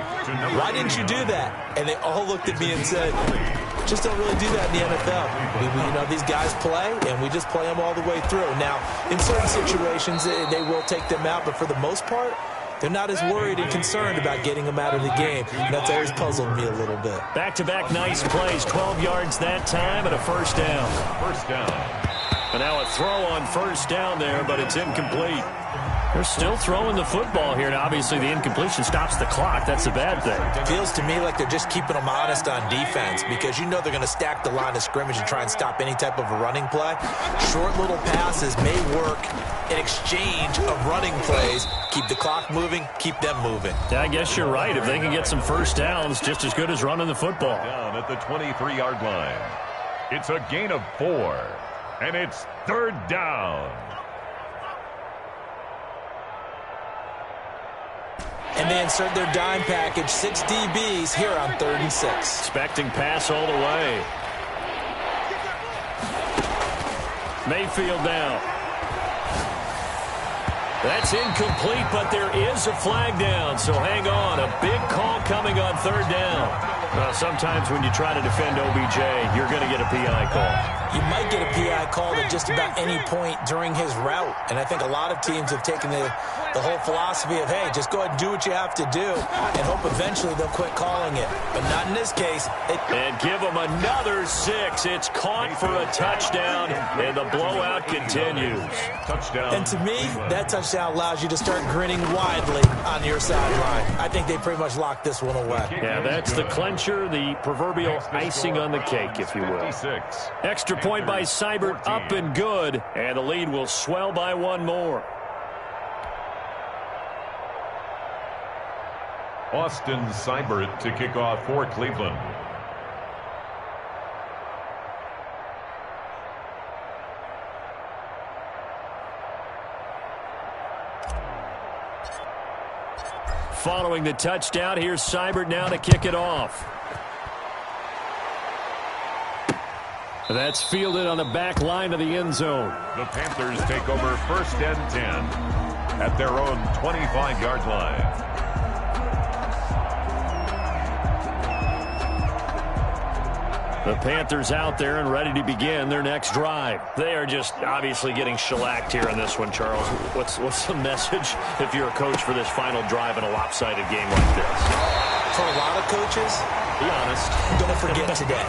why didn't you do that? And they all looked at me and said, just don't really do that in the NFL. You know, these guys play, and we just play them all the way through. Now, in certain situations, they will take them out, but for the most part, they're not as worried and concerned about getting them out of the game. And that's always puzzled me a little bit. Back-to-back nice plays, 12 yards that time and a first down. First down. And now a throw on first down there, but it's incomplete. They're still throwing the football here, and obviously the incompletion stops the clock. That's a bad thing. It feels to me like they're just keeping them honest on defense because you know they're going to stack the line of scrimmage and try and stop any type of a running play. Short little passes may work in exchange of running plays. Keep the clock moving, keep them moving. Yeah, I guess you're right. If they can get some first downs, just as good as running the football. Down at the 23-yard line. It's a gain of 4, and it's 3rd down. And they insert their dime package, 6 DBs here on 3rd and 6. Expecting pass all the way. Mayfield down. That's incomplete, but there is a flag down, so hang on. A big call coming on 3rd down. Sometimes when you try to defend OBJ, you're going to get a PI call. You might get a PI call at just about any point during his route. And I think a lot of teams have taken the whole philosophy of, hey, just go ahead and do what you have to do and hope eventually they'll quit calling it. But not in this case. And give them another 6. It's caught for a touchdown, and the blowout continues. Touchdown. And to me, that touchdown allows you to start grinning widely on your sideline. I think they pretty much locked this one away. Yeah, that's the clincher, the proverbial icing on the cake, if you will. Extra point by Seibert, up and good, and the lead will swell by 1 more. Austin Seibert to kick off for Cleveland. Following the touchdown, here's Seibert now to kick it off. That's fielded on the back line of the end zone. The Panthers take over 1st and 10 at their own 25-yard line. The Panthers out there and ready to begin their next drive. They are just obviously getting shellacked here in this one, Charles. What's the message if you're a coach for this final drive in a lopsided game like this? For a lot of coaches, be honest. Don't forget today.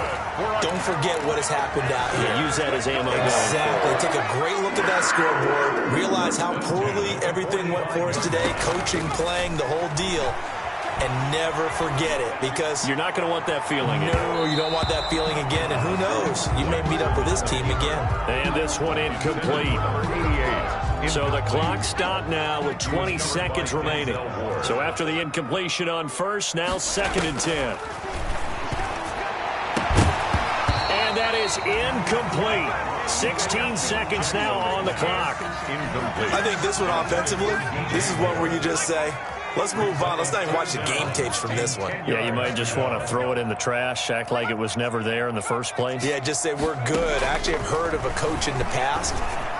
Don't forget what has happened out here. Yeah, use that as ammo. Exactly. Take a great look at that scoreboard. Realize how poorly everything went for us today. Coaching, playing, the whole deal. And never forget it, because you're not going to want that feeling again. No, you don't want that feeling again, and who knows? You may meet up with this team again. And this one incomplete. So the clock stopped now with 20 seconds remaining. So after the incompletion on first, now 2nd and 10. is incomplete. 16 seconds now on the clock. Incomplete. I think this one offensively, this is one where you just say, let's move on. Let's not even watch the game tapes from this one. Yeah, you might just want to throw it in the trash, act like it was never there in the first place. Yeah, just say we're good. I actually have heard of a coach in the past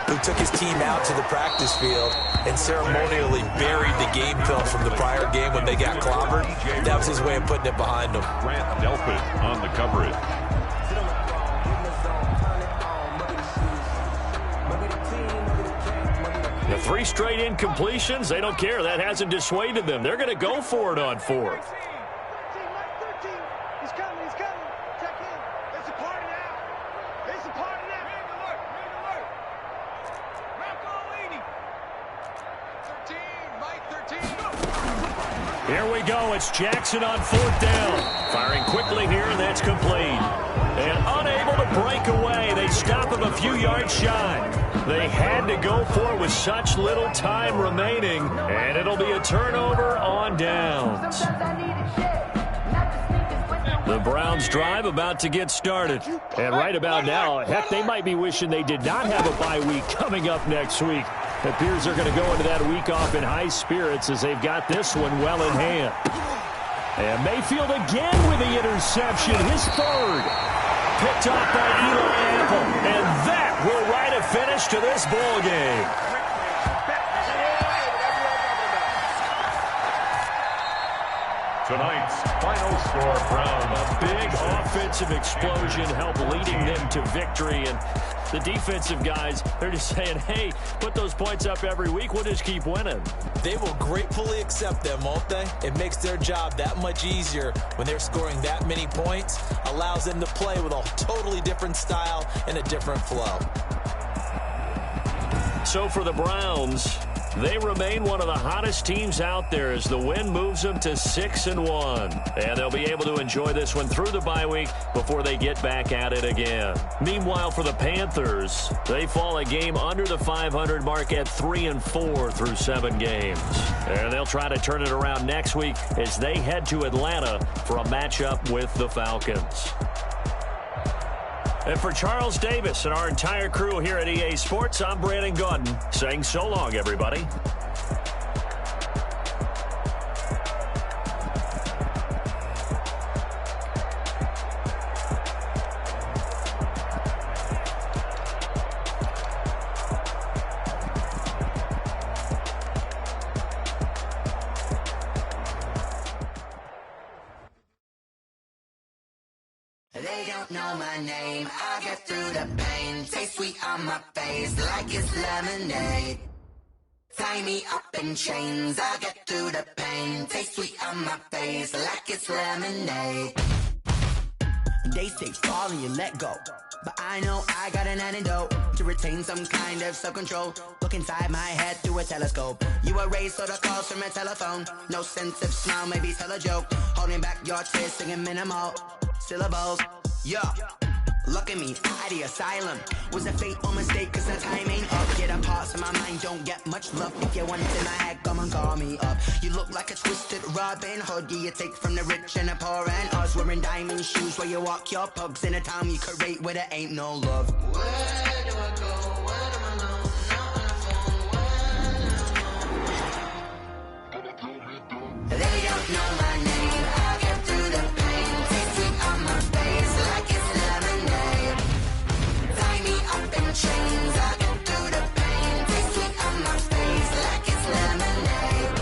who took his team out to the practice field and ceremonially buried the game film from the prior game when they got clobbered. That was his way of putting it behind them. Grant Delpit on the coverage. The 3 straight incompletions, they don't care. That hasn't dissuaded them. They're going to go for it on 4th. He's coming. Check in. It's a party now. It's a party now. Man alert. Rocco leading. 13, Mike 13. Here we go. It's Jackson on 4th down. Firing quickly here, and that's complete. And unable to break away. They stop him a few yards shy. They had to go for it with such little time remaining, and it'll be a turnover on downs. The Browns drive about to get started. And right about now, heck, they might be wishing they did not have a bye week coming up next week. It appears they're going to go into that week off in high spirits as they've got this one well in hand. And Mayfield again with the interception, his 3rd. Picked off by Eli Apple. And that will write a finish to this ball game. Tonight's final score, Browns. A big offensive explosion helped leading them to victory. And the defensive guys, they're just saying, hey, put those points up every week. We'll just keep winning. They will gratefully accept them, won't they? It makes their job that much easier when they're scoring that many points. Allows them to play with a totally different style and a different flow. So for the Browns, they remain one of the hottest teams out there as the win moves them to 6-1. And they'll be able to enjoy this one through the bye week before they get back at it again. Meanwhile, for the Panthers, they fall a game under the 500 mark at 3-4 through 7 games. And they'll try to turn it around next week as they head to Atlanta for a matchup with the Falcons. And for Charles Davis and our entire crew here at EA Sports, I'm Brandon Gordon saying so long, everybody. They don't know my name, I get through the pain. Taste sweet on my face like it's lemonade. Tie me up in chains, I get through the pain. Taste sweet on my face like it's lemonade. They say fall and you let go, but I know I got an antidote to retain some kind of self-control. Look inside my head through a telescope. You erase all the calls from a telephone. No sense of smile, maybe tell a joke. Holding back your tears, singing minimal syllables. Yeah, look at me, at the asylum. Was a fate or mistake, cause the time ain't up. Get up parts of my mind, don't get much love. If you want in my head, come and call me up. You look like a twisted Robin Hood. You take from the rich and the poor and us. Wearing diamond shoes where you walk your pugs. In a town you create where there ain't no love. Where do I go? Where do I know? Not on the phone. They don't know my name. I get through the pain. Taste sweet on my face like it's lemonade. Tie me up in chains. I get through the pain. Taste sweet on my face like it's lemonade.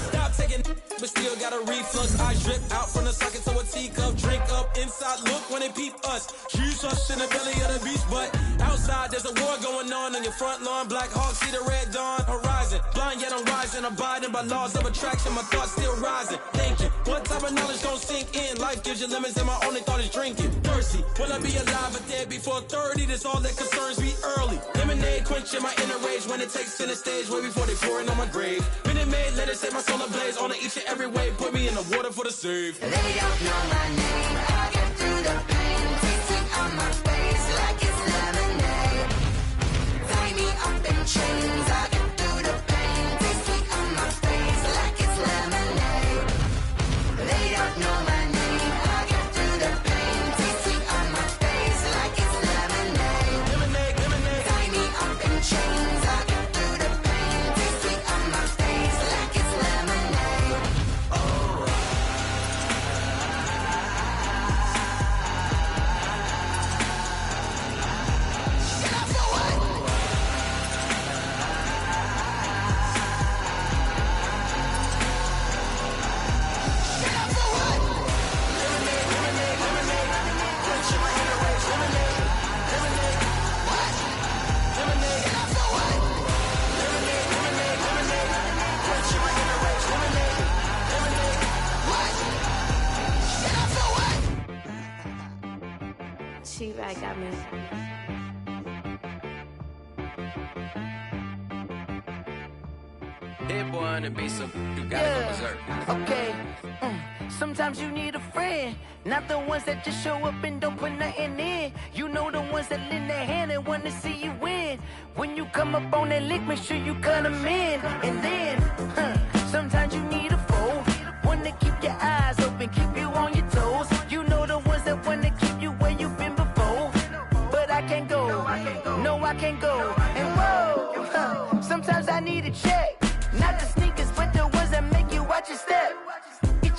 Stop taking, but still got a reflux. I drip out from the socket to a teacup. Drink up inside, look when they peep us. Choose us in the belly of the beast, but outside there's a war going on your front lawn. Black Hawk, see the red dawn horizon. Blind yet I'm rising, abiding by laws of attraction. My thoughts still rising, thinking what type of knowledge gon' sink in? Life gives you lemons and my only thought is drinking. Thirsty, will I be alive or dead before 30? That's all that concerns me early. Lemonade quenching my inner rage when it takes center stage way before they pour it on my grave. Minute Maid, let it set my soul ablaze on each and every way. Put me in the water for the save. They don't know my name. I get through the pain. Taste sweet on my face like it's lemonade. Tie me up in chains. I get through the pain. Taste sweet on my face like it's lemonade. They don't know my name. I get through the pain. Taste sweet on my face like like I miss you. Hit boy on the beat, so you gotta go berserk. Okay. Sometimes you need a friend, not the ones that just show up and don't put nothing in. You know the ones that lend their hand and want to see you win. When you come up on that lick, make sure you cut them in. And then, sometimes you need a foe, one to keep your eyes open, keep you on your toes. You know the ones that want to keep you where you've been before. But I can't go, no I can't go. And whoa, sometimes I need a check, not the sneakers, but the ones that make you watch your step.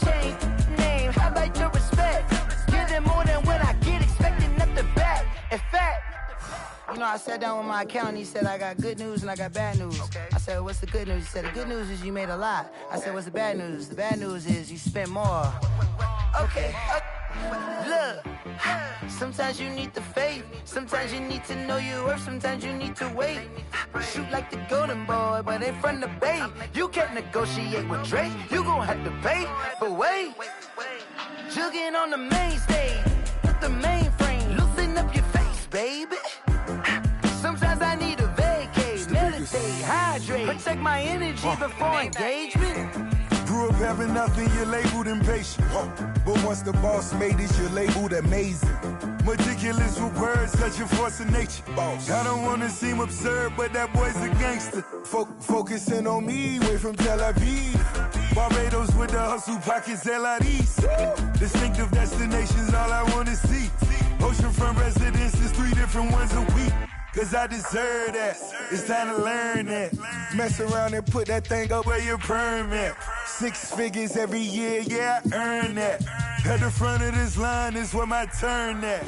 Change name, how about your respect? Give them more than what I get, expecting nothing back. In fact, you know, I sat down with my accountant, he said, I got good news and I got bad news. Okay. I said, what's the good news? He said, the good news is you made a lot. I said, what's the bad news? The bad news is you spent more. Okay. Look, sometimes you need the faith, sometimes you need to know your worth, sometimes you need to wait. Shoot like the golden boy, but in front of Bay. You can't negotiate with Drake, you gon' have to pay. But wait, jugging on the main stage, with the mainframe, loosen up your face, baby. Sometimes I need a vacate, meditate, hydrate, protect my energy before engagement. Grew up having nothing, you're labeled impatient. But once the boss made it, you're labeled amazing. Meticulous with words, such a force of nature. I don't wanna seem absurd, but that boy's a gangster. Focusing on me, way from Tel Aviv. Barbados with the hustle pockets, LIDs. Distinctive destinations, all I wanna see. Oceanfront residences, 3 different ones a week. Cause I deserve that, it's time to learn that. Mess around and put that thing up where your permit. 6 figures every year, yeah, I earn that. At the front of this line is where my turn at.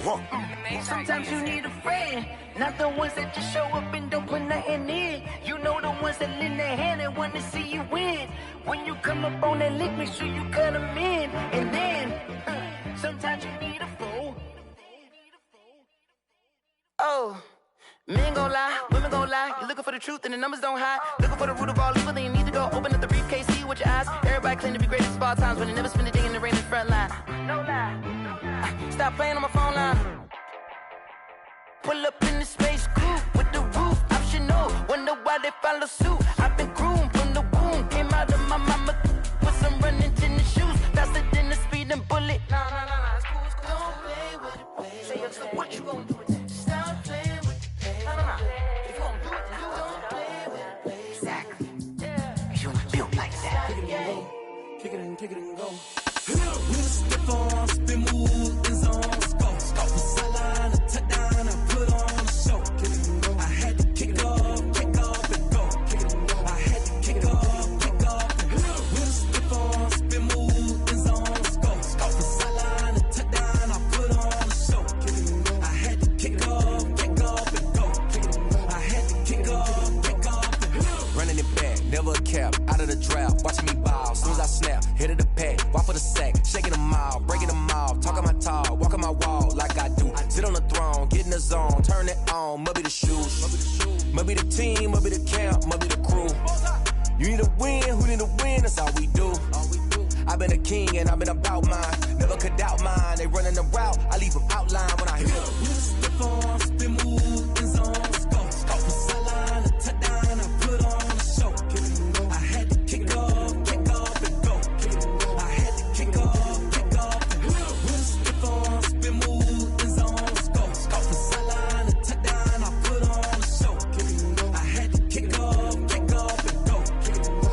Sometimes you need a friend, not the ones that just show up and don't put nothing in. You know the ones that lend their hand and want to see you win. When you come up on that lick, make sure you cut them in. And then, sometimes you need a foe. Oh. Men gon' lie, women gon' lie. You're looking for the truth and the numbers don't hide. Looking for the root of all evil, then you need to go open up the briefcase, see with your eyes. Everybody claim to be greatest of all times, but they never spend a day in the rain in the front line. No lie. Stop playing on my phone line. Pull up in the space coupe with the roof optional. Wonder why they follow suit. I've been groomed from the womb. Came out of my mama with some running tennis shoes. Faster than the speeding bullet. No, it's cool, it's cool. Don't play with it, play. Say so what you gon' do with it? Stop playing with it. If you gon' do it, then don't play with it, play. Exactly. Cause you ain't built like that. Kick it and go. With a stiff on, spin move, in zones, go. From sideline to touchdown, I put on a show. I had to kick off and go. I had to kick off and go. With a stiff on, spin move, in zones, go. From sideline to touchdown, I put on a show. I had to kick off and go. I had to kick off and go. Running it back, never a cap, out of the draft, watching me ball. Soon as I snap, hit of the pack, walk for the sack, shaking them all, breaking them off, talking my talk, walking my wall like I do. Sit on the throne, get in the zone, turn it on, must be the shoes, must be the team, must be the camp, must be the crew. You need a win, who need a win, that's all we do. I've been a king and I've been about mine, never could doubt mine. They running the route, I leave them outline when I hit them. With a stiff on, spin move, in zones, go. From sideline to touchdown, I put on a show. I had to kick off and go. I had to kick off and go. With a stiff on, spin move, in zones, go. From sideline to touchdown, I put on a show. I had to kick off and go.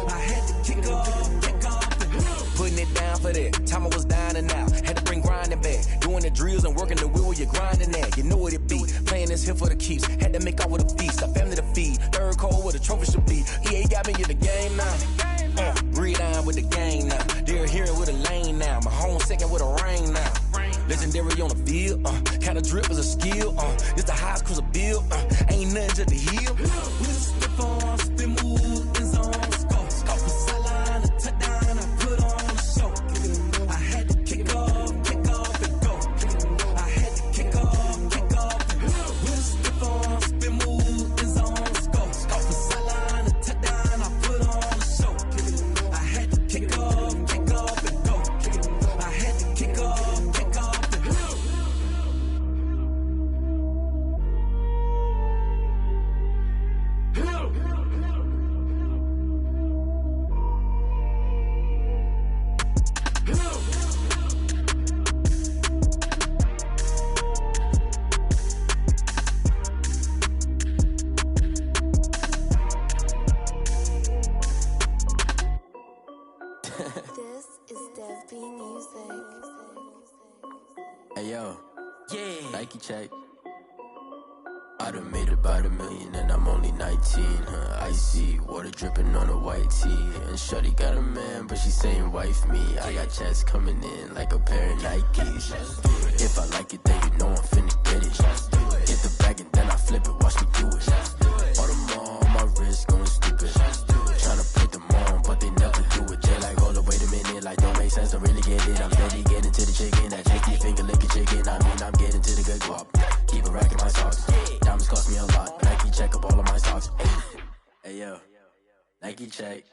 I had to kick off and go. Putting it down for that, time I was down and out, had to bring grinding back, doing the drills and working the wheel where you're grinding at, you know what it be, playing this here for the keeps, had to make out with a feast, a family to feed, third cold where the trophy should be, EA got me in the game now, breathe on with the game now, they're hearing with a lane now, my home second with a rain now, legendary on the field, kind of drip is a skill, it's the highest cruiser bill, ain't nothing just the heel. With a stiff on, spin move, in zones, go. From sideline to touchdown, I put on a show. I had to kick off and go. I had to kick off and go. With a stiff on, spin move, in zones, go. From sideline to touchdown, I put on a show. I had to kick off and go. I had to kick off and go. This is Dev B Music. Hey yo, Nike check. I done made about $1 million and I'm only 19. Icy water dripping on a white tee. And shorty got a man, but she saying wife me. I got checks coming in like a pair of Nikes. If I like it, then you know I'm finna get it. Get the bag and then I flip it, watch me do it. All them on my wrist going stupid. Tryna put them on, but they never do it. They like, hold up, wait a minute, like don't make sense to really get it. I'm steady getting to the chicken, that chicky finger licking chicken. I mean, I'm getting to the good guap. Keep a rack in my socks. Diamonds cost me a lot. Nike check up all of my socks. Hey yo, Nike check.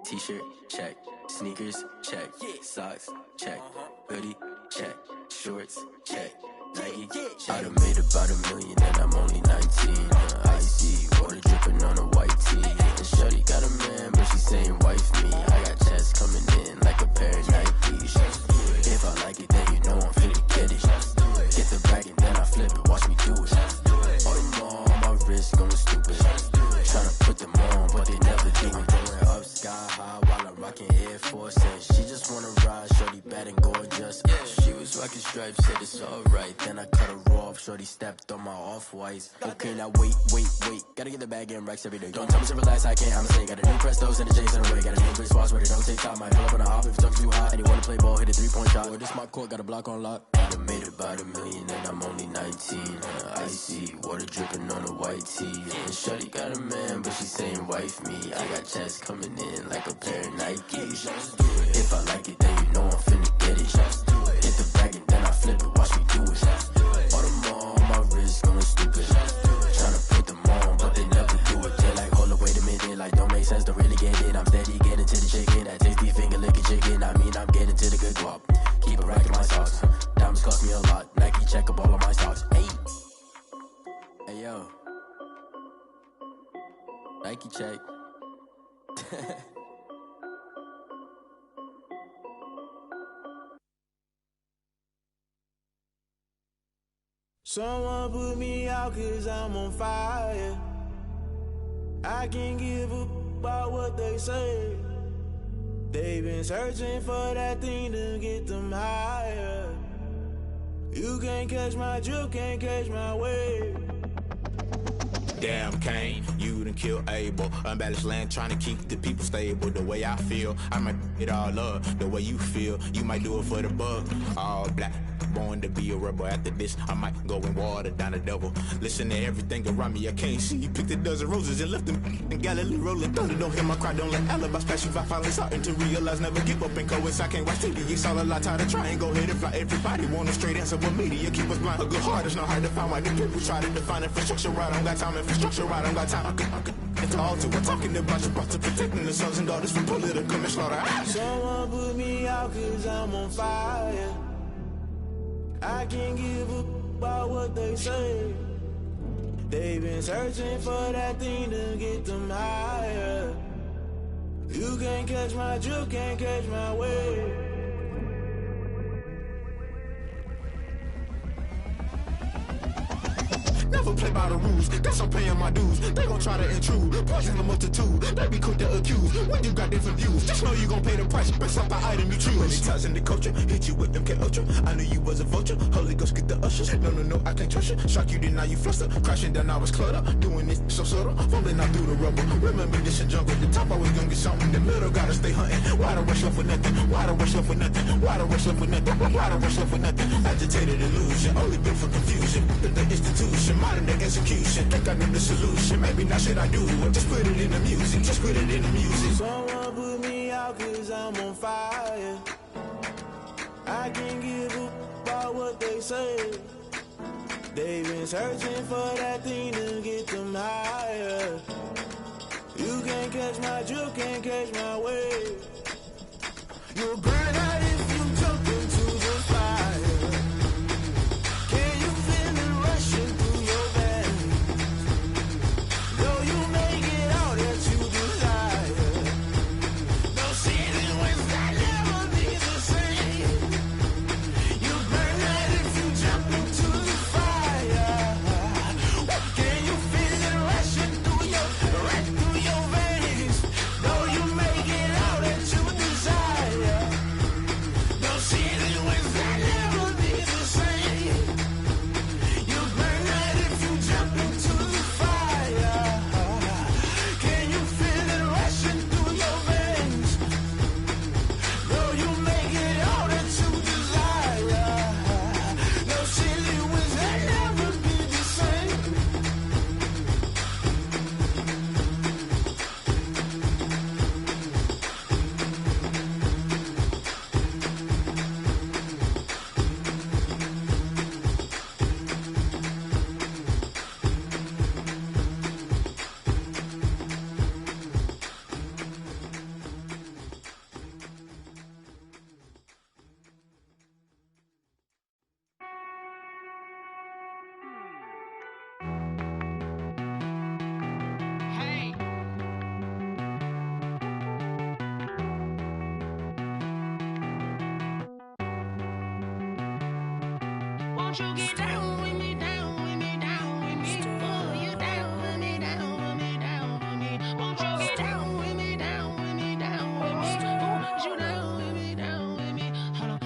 T-shirt check. Sneakers check. Socks check. Hoodie check. Shorts check. Nike. I done made about $1 million and I'm only 19. Icy water dripping on a white tee. And shorty got a man, but she saying wife me. I got checks coming in like a pair of Nikes. If I like it, then you know I'm finna get it. Get the bag and then I flip it, watch me do it. All them on my wrist going stupid. Tryna put them on, but they never do it. Going up sky high while I'm rocking Air Force. And she just wanna ride, shorty bad and gorgeous. She was rocking stripes, said it's alright. Then I cut her off, shorty stepped on my off-whites. Okay, now wait. Gotta get the bag and racks every day. Don't tell me to relax, I can't, I'ma say. Got a new Prestos and the J's in the way. Got a new bitch spots where they don't take time. Might pull up on a hop if it's too hot. And you wanna play ball, hit a 3-point shot. Or this my court, got a block on lock. I done made about $1 million and I'm only 19. Icy water dripping on a white tee. And shorty got a man, but she saying wife me. I got checks coming in like a pair of Nikes. If I like it, then you know I'm finna get it. Hit the bag and then I flip it, watch me do it. All them on my wrist going stupid. Tryna put them on, but they never do it. They like, hold up, wait a minute, like don't make sense to really get it. I'm steady getting to the chicken, that tasty finger licking chicken. I mean, I'm getting to the good guap. Keep a rack in my socks. Diamonds cost me a lot. Nike check up all of my socks. Hey yo, Nike check. Someone put me out 'cause I'm on fire. I can't give a about what they say. They've been searching for that thing to get them higher. You can't catch my drift, can't catch my wave. Damn Kane, you done killed Abel. Unbalanced land trying to keep the people stable. The way I feel, I might it all up. The way you feel, you might do it for the bug. All black, born to be a rebel. After this, I might go and water down the devil. Listen to everything around me, I can't see. You picked a dozen roses and left them in Galilee rolling thunder. Don't hear my cry, don't let alibis pass you. I finally starting to realize, never give up and coincide. Can't watch TV, it's all a lot. Tired of trying, go ahead and fly. Everybody want a straight answer, but media keep us blind. A good heart is not hard to find. Why the people try to define infrastructure right? I don't got time, infrastructure right? I don't got time. It's all to we're talking about you, about to protecting the sons and daughters from political manslaughter. Someone put me out 'cause I'm on fire. I can't give a about what they say. They've been searching for that thing to get them higher. You can't catch my drift, can't catch my wave. Never play by the rules, guess I'm paying my dues. They gon' try to intrude, poison the multitude. They be quick to accuse, when you got different views. Just know you gon' pay the price, based off the item you choose. Many ties in the culture, hit you with MK Ultra. I knew you was a vulture, Holy Ghost get the ushers. No, I can't trust you. Shock you, then now you fluster. Crashing down, I was cluttered. Doing this so subtle, fumbling out through the rubble. Remember this a jungle, the top always gonna get something. In the middle, gotta stay hunting. Why the rush left with nothing? Why the rush left with nothing? Why the rush left with nothing? Why the rush left with nothing? Agitated illusion, only built for confusion. The institution, modern day execution. Think I know the solution, maybe not should I do it. Just put it in the music, just put it in the music. Someone put me out 'cause I'm on fire. I can't give a about what they say. They've been searching for that thing to get them higher. You can't catch my drift, can't catch my wave. You'll burn out if you jump into the fire. Can you feel it rushing through your veins? Though you make it all that you desire. No season when that never be the same. You burn out if you jump into the fire. Can you feel it rushing through your veins? Though you make it all that Won't you get down with me, down with me, down with me? Oh, you down with me, down with me, down with me. Won't you get down with me, down with me, down with me? Oh, you down with me, down with me? Hold on.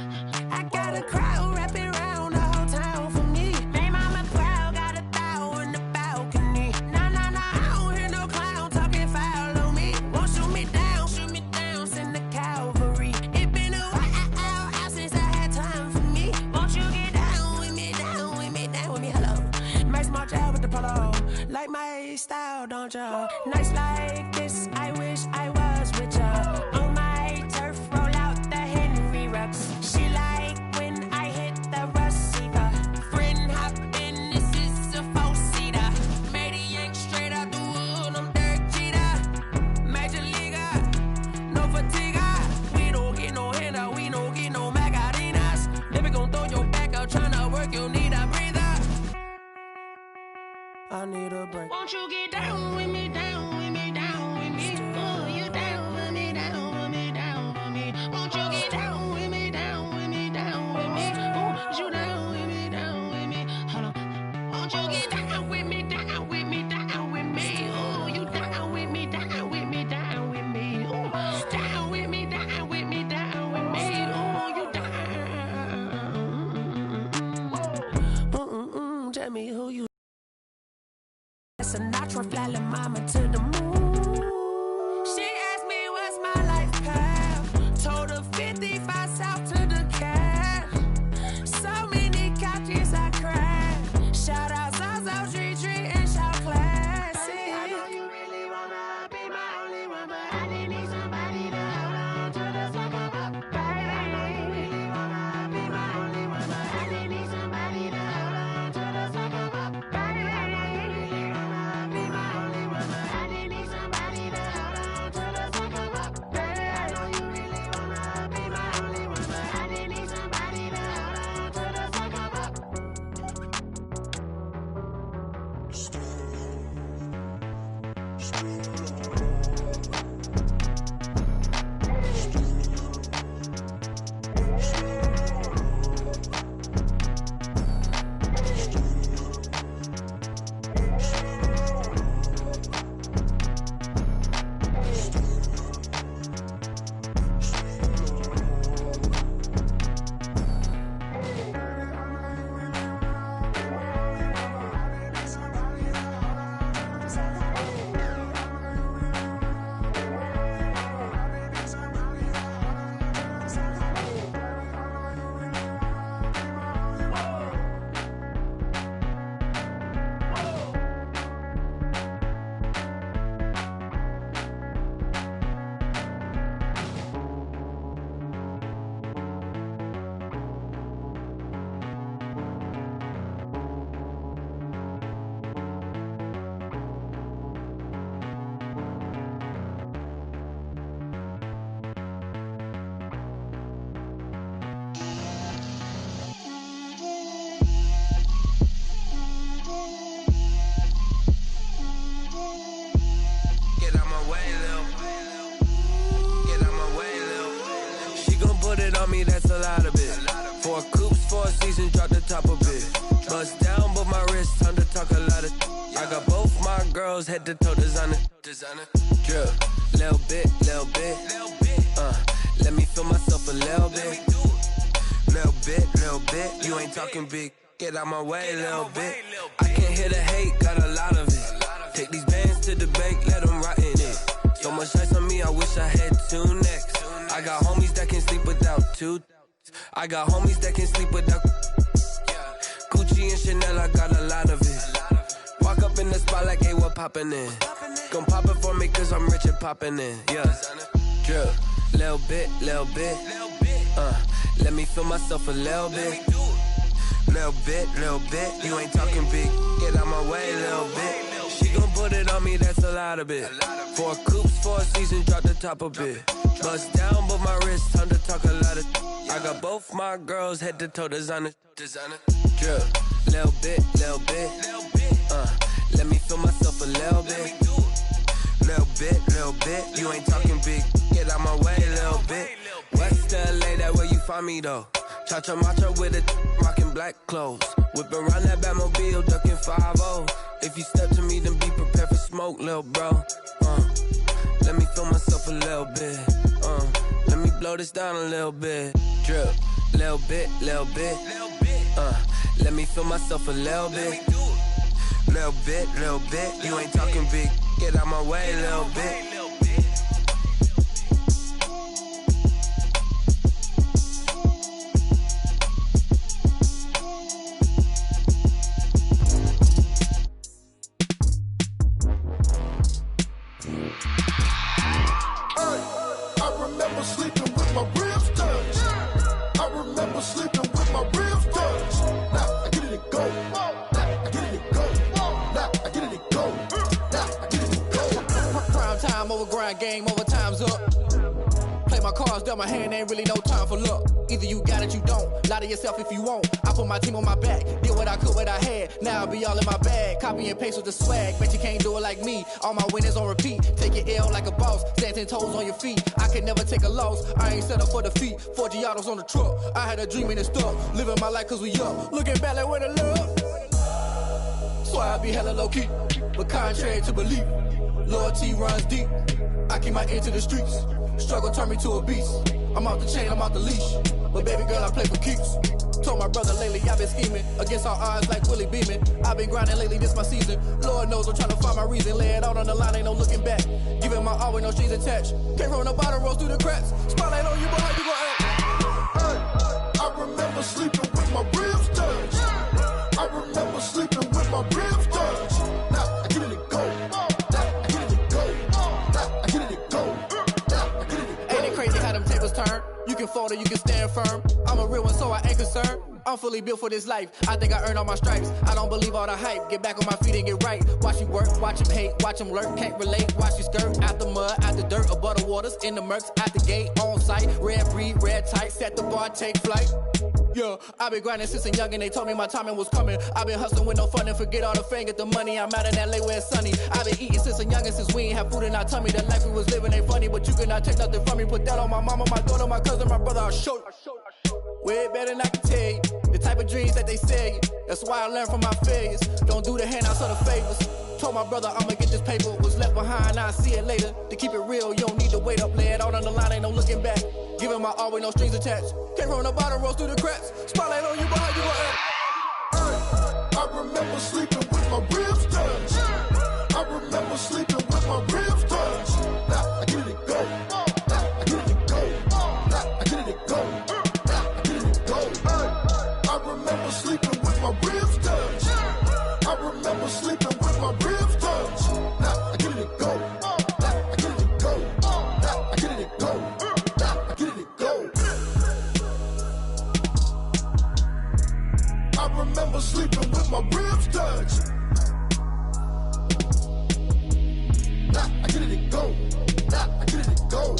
I got a crowd wrapping around the whole town for me. Hey, mama, crowd got 1,000 in the balcony. Nah, nah, nah, I don't hear no clown talking foul on me. Won't shoot me down, send the cavalry. It been a while since I had time for me. Won't you get down with me, down with me, down with me? Hello. Nice march out with the polo. Like my style, don't ya? Nights like this, I wish I was with ya. On my turf, roll out the Henry Rux. She like when I hit the receiver. Friend hop in, this is a four-seater. Made a yank straight out the wood, I'm Derek Jeter. Major leaguer, no fatigue. We don't get no handout, we don't get no Macarinas. Never gon' throw your back out, tryna work, you need a breather. I need a break. Won't you get down with me, down with me, down with me? Oh, you down with me, down with me, down with me? Won't you get down with me, down with me, down with me? Oh, you down with me, down with me? Hold on. Won't you get down with me, down with me, down with me? Oh, you down with me, down with me, down with me? Oh, down with me, down with me, down with me? Oh, you down. Tell me who you. Sinatra flying mama to the moon. She asked me what's my life path. Told her 55 south to the cat. So many couches I cried. Shout out Zazo, Tree, and shout classy. I know you really wanna be my only one, but I didn't need somebody to hold on to the sucker up, baby. I know you really wanna be my only one, but I didn't need somebody to hold on to the sucker up, baby. I know you really wanna be my only one, but I didn't need somebody to hold on to the sucker up, baby. I know you really wanna be my only one, but I didn't need somebody to hold on to the sucker up. Me, that's a lot of it. 4 coops, 4 seasons, drop the top of it. Bust down, but my wrist, time to talk a lot of. I got both my girls, head to toe designer. Drip, little bit, little bit. Let me feel myself a little bit. Little bit. You ain't talking big. Get out my way, little bit. I can't hear the hate, got a lot of it. Take these bands to the bank, let them rot in it. So much ice on me, I wish I had 2 necks. I got homies that can sleep without 2. I got homies that can sleep without Gucci and Chanel, I got a lot of it. Walk up in the spot like, hey, what poppin' in? Gon' pop it for me cause I'm rich and poppin' in. Yeah, drip, little bit. Let me feel myself a little bit. Little bit. You ain't talking big. Get out my way, little bit. She gon' put it on me, that's a lot of it. 4 coops, 4 seasons, drop the top of it. Bust down, but my wrist, time to talk a lot of. I got both my girls, head to toe designer. Drip, little bit. Let me feel myself a little bit. Little bit. You ain't talking big. Get out my way, little bit. West LA, that where you find me though. Cha-cha matcha with it, rocking black clothes. Whip around that Batmobile, ducking 5-0. If you step to me, then be prepared for smoke, lil' bro. Let me feel myself a little bit. Let me blow this down a little bit. Drip, little bit, little bit. Let me feel myself a little bit. Little bit, little bit. You ain't talking big. Get out my way, little bit. Game over, time's up. Play my cards dealt my hand, ain't really no time for luck. Either you got it, you don't. Lie to yourself if you won't. I put my team on my back, did what I could, what I had. Now I'll be all in my bag, copy and paste with the swag. Bet you can't do it like me. All my winners on repeat. Take your L like a boss, stand 10 toes on your feet. I can never take a loss. I ain't set up for defeat. 4 Giottos on the truck. I had a dream and it stuck. Living my life cause we up. Looking back like where the love. So I be hella low key, but contrary to belief, loyalty runs deep. I keep my ear to the streets. Struggle turned me to a beast. I'm off the chain, I'm off the leash. But baby girl, I play for keeps. Told my brother lately, I've been scheming. Against all odds like Willie Beeman. I've been grinding lately, this my season. Lord knows I'm trying to find my reason. Lay it out on the line, ain't no looking back. Giving my all with no strings attached. Came from the bottom, rose through the cracks. Spotlight on you, boy, how you gon' act? Hey, I remember sleeping with my ribs touched. I remember sleeping with my ribs touched. Now I get it to go. You can fold or you can stand firm. I'm a real one, so I ain't concerned. I'm fully built for this life. I think I earned all my stripes. I don't believe all the hype. Get back on my feet and get right. Watch you work, watch him hate, watch him lurk. Can't relate, watch you skirt. Out the mud, out the dirt, above the waters, in the murks, out the gate, on site. Red breed, red tight, set the bar, take flight. Yeah, I've been grinding since a young and they told me my timing was coming. I've been hustling with no fun and forget all the fame, get the money. I'm out in LA where it's sunny. I've been eating since a young and since we ain't have food in our tummy. The life we was living ain't funny, but you cannot take nothing from me. Put that on my mama, my daughter, my cousin, my brother, I'll show you. Way better than I can tell you. The type of dreams that they sell you. That's why I learned from my failures. Don't do the handouts or the favors. Told my brother I'ma get this paper. Was left behind, I'll see it later. To keep it real, you don't need to wait up. Lay it out on the line, ain't no looking back. Giving my all with no strings attached. Came from the bottom, rose through the cracks. Spotlight on you, boy, how you gon' act? I remember sleeping with my ribs touched. I remember sleeping with my ribs touched. Now I get it to go. Now I get it to go. Now I get it to go. Now I get it to go. I remember sleeping with my ribs touched. I remember sleeping with my ribs touched. Now I get it to go. Now I get it to go. Now I get it to go. Now I get it to go. I remember sleeping with my ribs touched. Now I get it to go. Now I get it to go.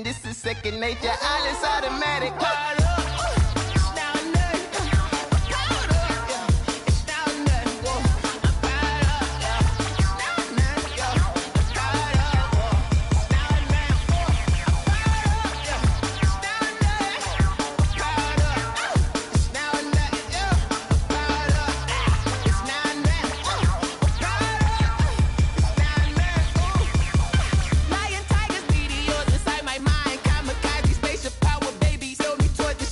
This is second nature, all is automatic. Lion, tigers, meteors inside my mind. Kamikaze, spaceship power, baby. Sell me toward the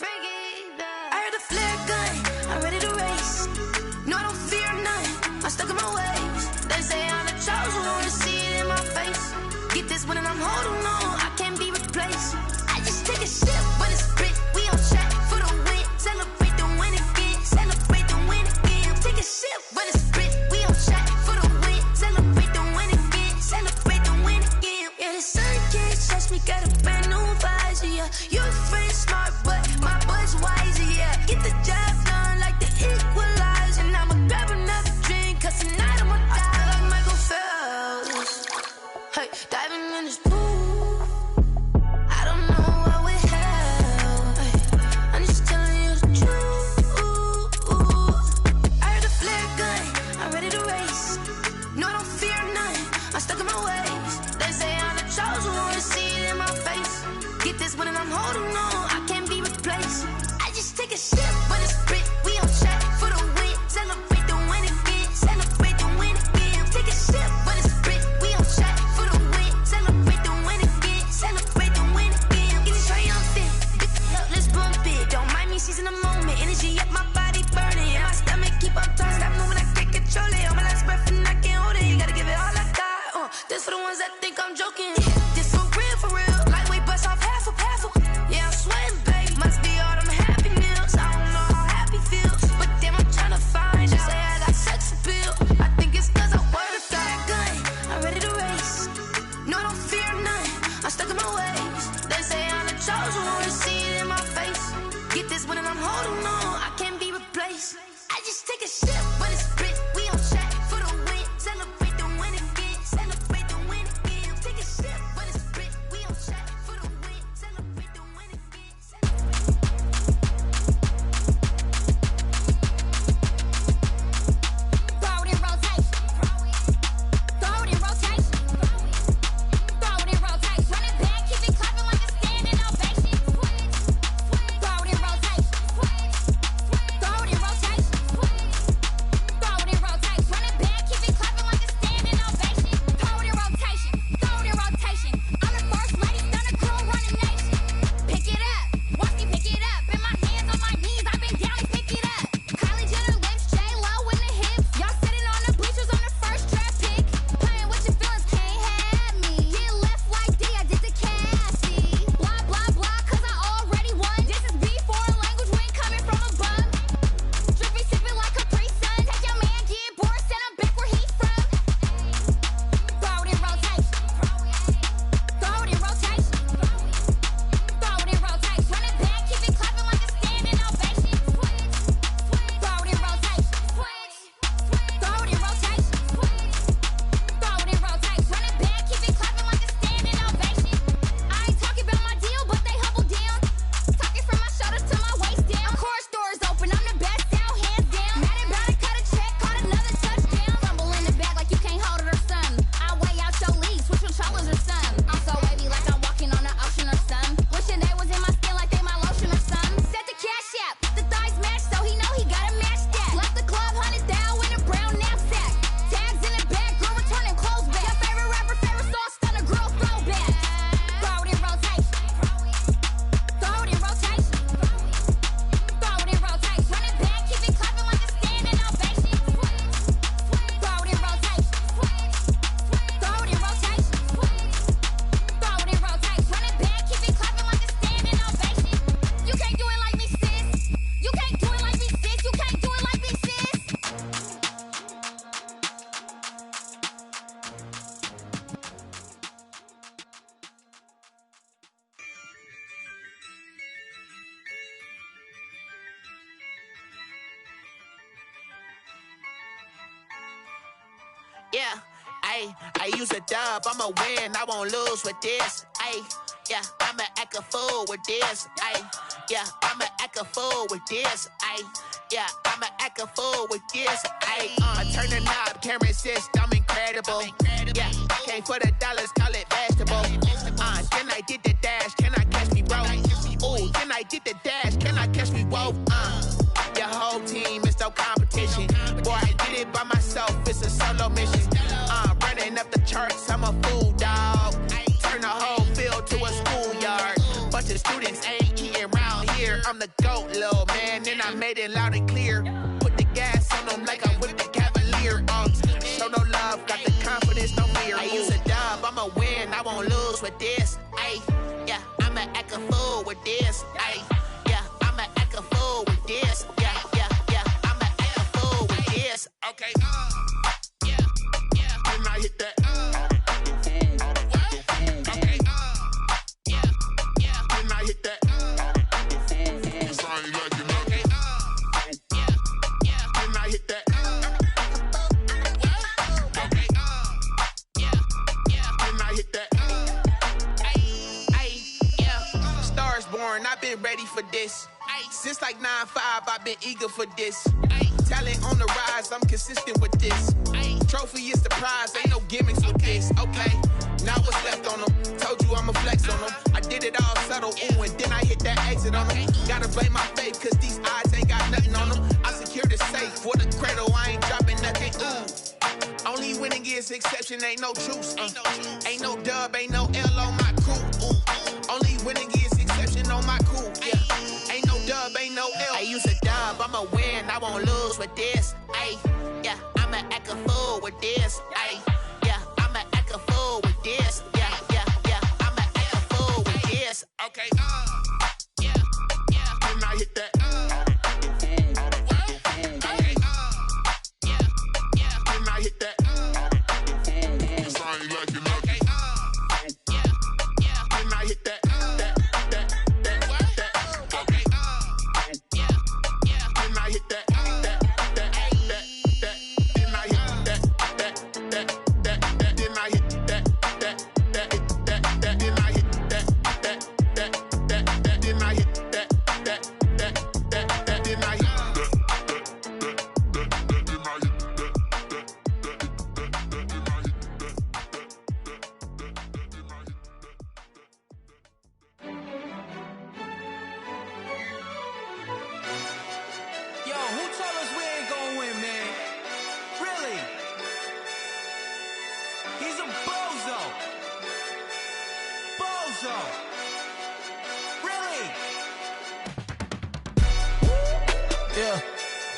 I heard the flare gun, I'm ready to race. No, I don't fear none, I'm stuck in my ways. They say I'm the chosen one, to see it in my face. Get this one and I'm holding on, I can't be replaced. I just take a sip when it's split, we on track for the win. Celebrate the win again, celebrate the win again. Take a sip when it's split, we on track for the win. Celebrate the win again, celebrate the win again. Yeah, the sun can't touch me, got a brand new visor, yeah. You're a friend smart, but my boy's wiser, yeah. Get the job done like the equalizer. And I'ma grab another drink, cause tonight I'ma die. I feel like Michael Phelps. Hey, diving in this pool. I don't know what we have. Hey, I'm just telling you the truth. I heard the flare gun, I'm ready to race. No, I don't fear none, I'm stuck in my ways. They say I'm the chosen one, to see it in my face. Get this one and I'm holding on, I can't be replaced. I just take a sip when it's split, we on track for the win. Celebrate the win again, celebrate the win again. Take a sip when it's split, we on track for the win. Celebrate the win again, celebrate the win again. Get it triumphant, let's bump it. Don't mind me seizing the moment, energy up my body burning. And my stomach keep on turning, stop moving, I can't control it. On my last breath and I can't hold it, you gotta give it all I got. This for the ones that think I'm joking. This for real, lightweight bust off half a. Yeah, I'm sweating, babe, must be all them happy meals. I don't know how happy feels, but damn, I'm trying to find out. Say I got sex appeal, I think it's cause I wear the flag gun, I'm ready to race. No, I don't fear none, I'm stuck in my ways. They say I'm the chosen one, to see it in my face. Get this one and I'm holding on, I can't be replaced. I just take a sip when it's split, we on track for the win. Celebrate the win again, celebrate the win again. Take a sip when it's split, we on track for the win. Celebrate the win again. Throw it in rotation. Throw it in rotation. Throw it in rotation. Run it back, keep it clapping like a standing ovation. Throw it in rotation. Throw it in rotation. Throw it in rotation. Run it back, keep it clapping like a standing ovation. Throw it in rotation. Throw it in rotation. I'm the first lady, stunner crew, running nation. Pick it up, watch me pick it up. In my hands, on my knees, I've been down and pick it up. Kylie Jenner lips, J-Lo in the hips. Y'all sitting on the bleachers on the first draft pick. Playing with your feelings, can't have me. Get left like D, I did the Cassie. Blah, blah, blah, cause I already won. This is B4 language, we ain't coming from a bum. Drippy, sipping like a pre-sun. Take your man, get bored, send him back where he's from. Throw it in rotation. Throw it in rotation. Throw it in rotation. Run it back, keep it clapping like a standing ovation. Throw it in rotation. Throw it in rotation. Throw it in rotation. Run it back, keep it clapping like a standing ovation. I ain't talking about my deal, but they humble down. Talking from my shoulders to my waist down. Core stores open, I'm the best out, hands down. Mad about it, cut a check, caught another touchdown. Fumble in the bag like you can't hold it or something. I weigh out your league, switch controllers or something. I'm so wavy like I'm walking on the ocean or something. Wishing they was in my skin like they my lotion or something. Set the cash out, the thighs match, so he know he gotta match that. Left the club, 100 down in a brown knapsack. Tags in the bag, girl returning clothes back. Your favorite rapper, favorite song, stunner, girl throwback. Throw it in rotation. Throw it in rotation. Throw it in rotation. Run it back, keep it clapping like a standing ovation. Throw it in rotation. Throw it in rotation. Throw it in rotation. Run it back, keep it clapping like a standing ovation. You can't do it like me, sis. You can't do it like me, sis. You can't do it like me, sis. Yeah, I use a dub, I'ma win, I won't lose with this. Yeah, I'ma act a fool with this. Yeah, I'ma act a fool with this. Yeah, I'ma act a fool with this. Turn the knob, can't resist, I'm incredible. Yeah, came for the dollars, call it vegetable. Then I did the dash, can I catch me, bro? Ooh, then I did the dash, can I catch me, whoa? Your whole team is no competition. Boy, I did it by myself, it's a solo mission. Running up the charts, I'm a fool, dog. Turn the whole field to a schoolyard. Bunch of students ain't eating round here. I'm the GOAT, little man, and I made it loud and clear. Put the gas on them like I'm with the Cavalier. Show no love, got the confidence, no fear. I use a dub, I'ma win, I won't lose with this. Ay, yeah, I'ma act a fool with this. Ay, yeah, I'ma act a fool with this. Yeah, I'ma act a fool with this. Okay, yeah, and I hit that. Okay, yeah, and I hit that. Cause I ain't like it. Okay, yeah, and I hit that. Okay, yeah, and I hit that. Ay, yeah, Stars born, I've been ready for this. Since like 9-5, I've been eager for this. Talent on the rise, I'm consistent with this. Trophy is the prize, ain't no gimmicks with this. Okay, now what's left on them? Told you I'ma flex on them. I did it all subtle, ooh, and then I hit that exit on them. Gotta blame my faith, cause these odds ain't got nothing on them. I secure the safe for the cradle, I ain't dropping nothing, ooh. Only winning is exception, ain't no truce. Ain't no dub, ain't no L on my crew. Ooh. Only winning is exception on my crew. Yeah. Ain't no dub, ain't no L. I use a dub, I'ma win, I won't lose with this. Ay, yeah, I'ma act a fool with this. Ay, yeah, I'ma act a fool with this. Yeah, I'ma act a fool with this. Okay, yeah, and I hit that. Okay, yeah, and I hit that. Cause I ain't like it. Okay, yeah, and I hit that.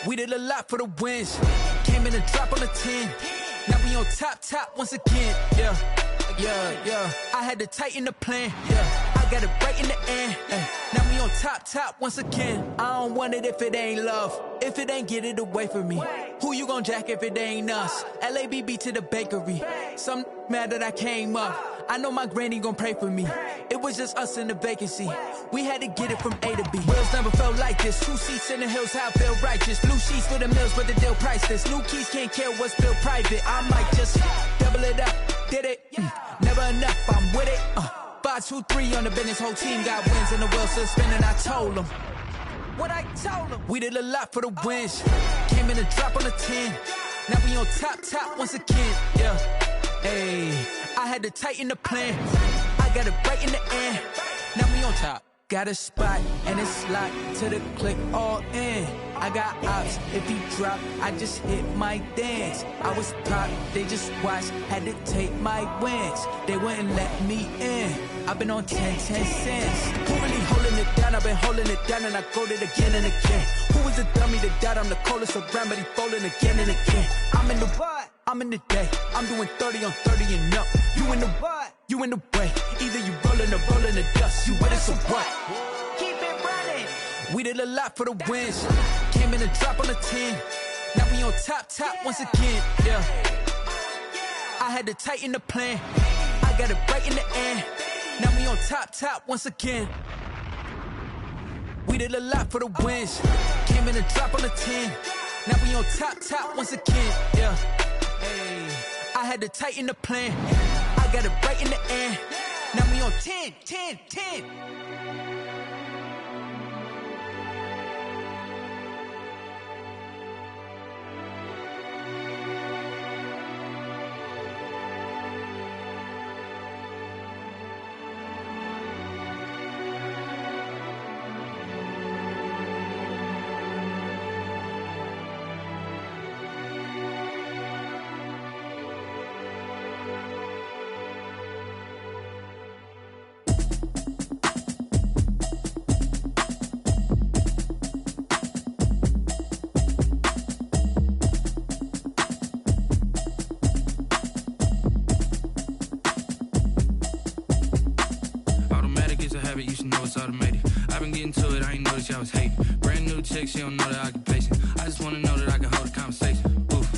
We did a lot for the wins. Came in and drop on the 10. Now we on top once again. Yeah. I had to tighten the plan. Yeah, I got it right in the end. Now we on top once again. I don't want it if it ain't love. If it ain't, get it away from me. Who you gon' jack if it ain't us? LABB to the bakery. Some mad that I came up. I know my granny gon' pray for me. It was just us in the vacancy. We had to get it from A to B. Wheels never felt like this. 2 seats in the hills, how I feel righteous. Blue sheets for the mills, but the deal priceless. New keys can't care what's built private. I might just double it up. Did it? Never enough, I'm with it. 5, 2, 3 on the business. Whole team got wins and the wheels still spinning. I told them what I told them. We did a lot for the wins. Came in and drop on the 10. Now we on top once again. Yeah. Hey, I had to tighten the plan. I got it right in the end. Now we on top. Got a spot and it's locked to the click all in. I got ops, if he drop, I just hit my dance. I was pop, they just watched, had to take my wins. They wouldn't let me in. I've been on 10 cents. Who really holding it down? I've been holding it down and I go it again and again. Who was the dummy that doubt I'm the coldest around, but he folding again and again. I'm in the what? I'm in the day. I'm doing 30 on 30 and up. You in the what? You in the way. Either you rolling or rolling the dust. You with us or what? Keep it running. We did a lot for the wins. Came in and drop on the 10. Now we on top once again. Yeah. I had to tighten the plan. I got it right in the end. Now we on top once again. We did a lot for the wins. Came in and drop on the 10. Now we on top once again. Yeah. Hey, I had to tighten the plan. I got it right in the end. Now we on 10. creates a habit, you should know it's automated. I've been getting to it, I ain't noticed y'all was hating. Brand new chick, she don't know the occupation. I just wanna know that I can hold a conversation. Oof,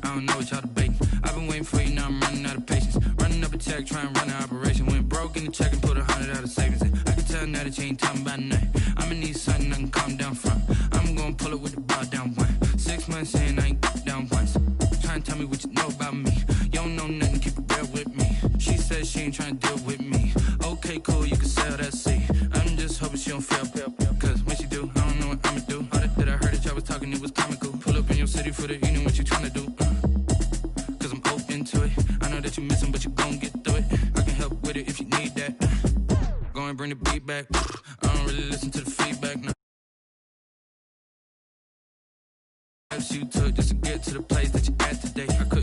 I don't know what y'all debating. I've been waiting for you, now I'm running out of patience. Running up a check, trying to run an operation. Went broke in the check and put 100 out of savings in. I can tell now that you ain't talking about nothing. I'ma need something I can calm down from. I'm gonna pull it with the bar down one. 6 months in, I ain't down once. Trying to tell me what you know about me. You don't know nothing, keep it real with me. She said she ain't trying to deal with me. Okay, cool, you can sell that seat. I'm just hoping she don't fail. Cause when she do, I don't know what I'ma do. All that I heard that y'all was talking, it was comical. Pull up in your city for the evening, what you trying to do? Cause I'm open to it. I know that you missing, but you gon' get through it. I can help with it if you need that. Go and bring the beat back. I don't really listen to the feedback, no. You took just to get to the place that you at today. I couldn't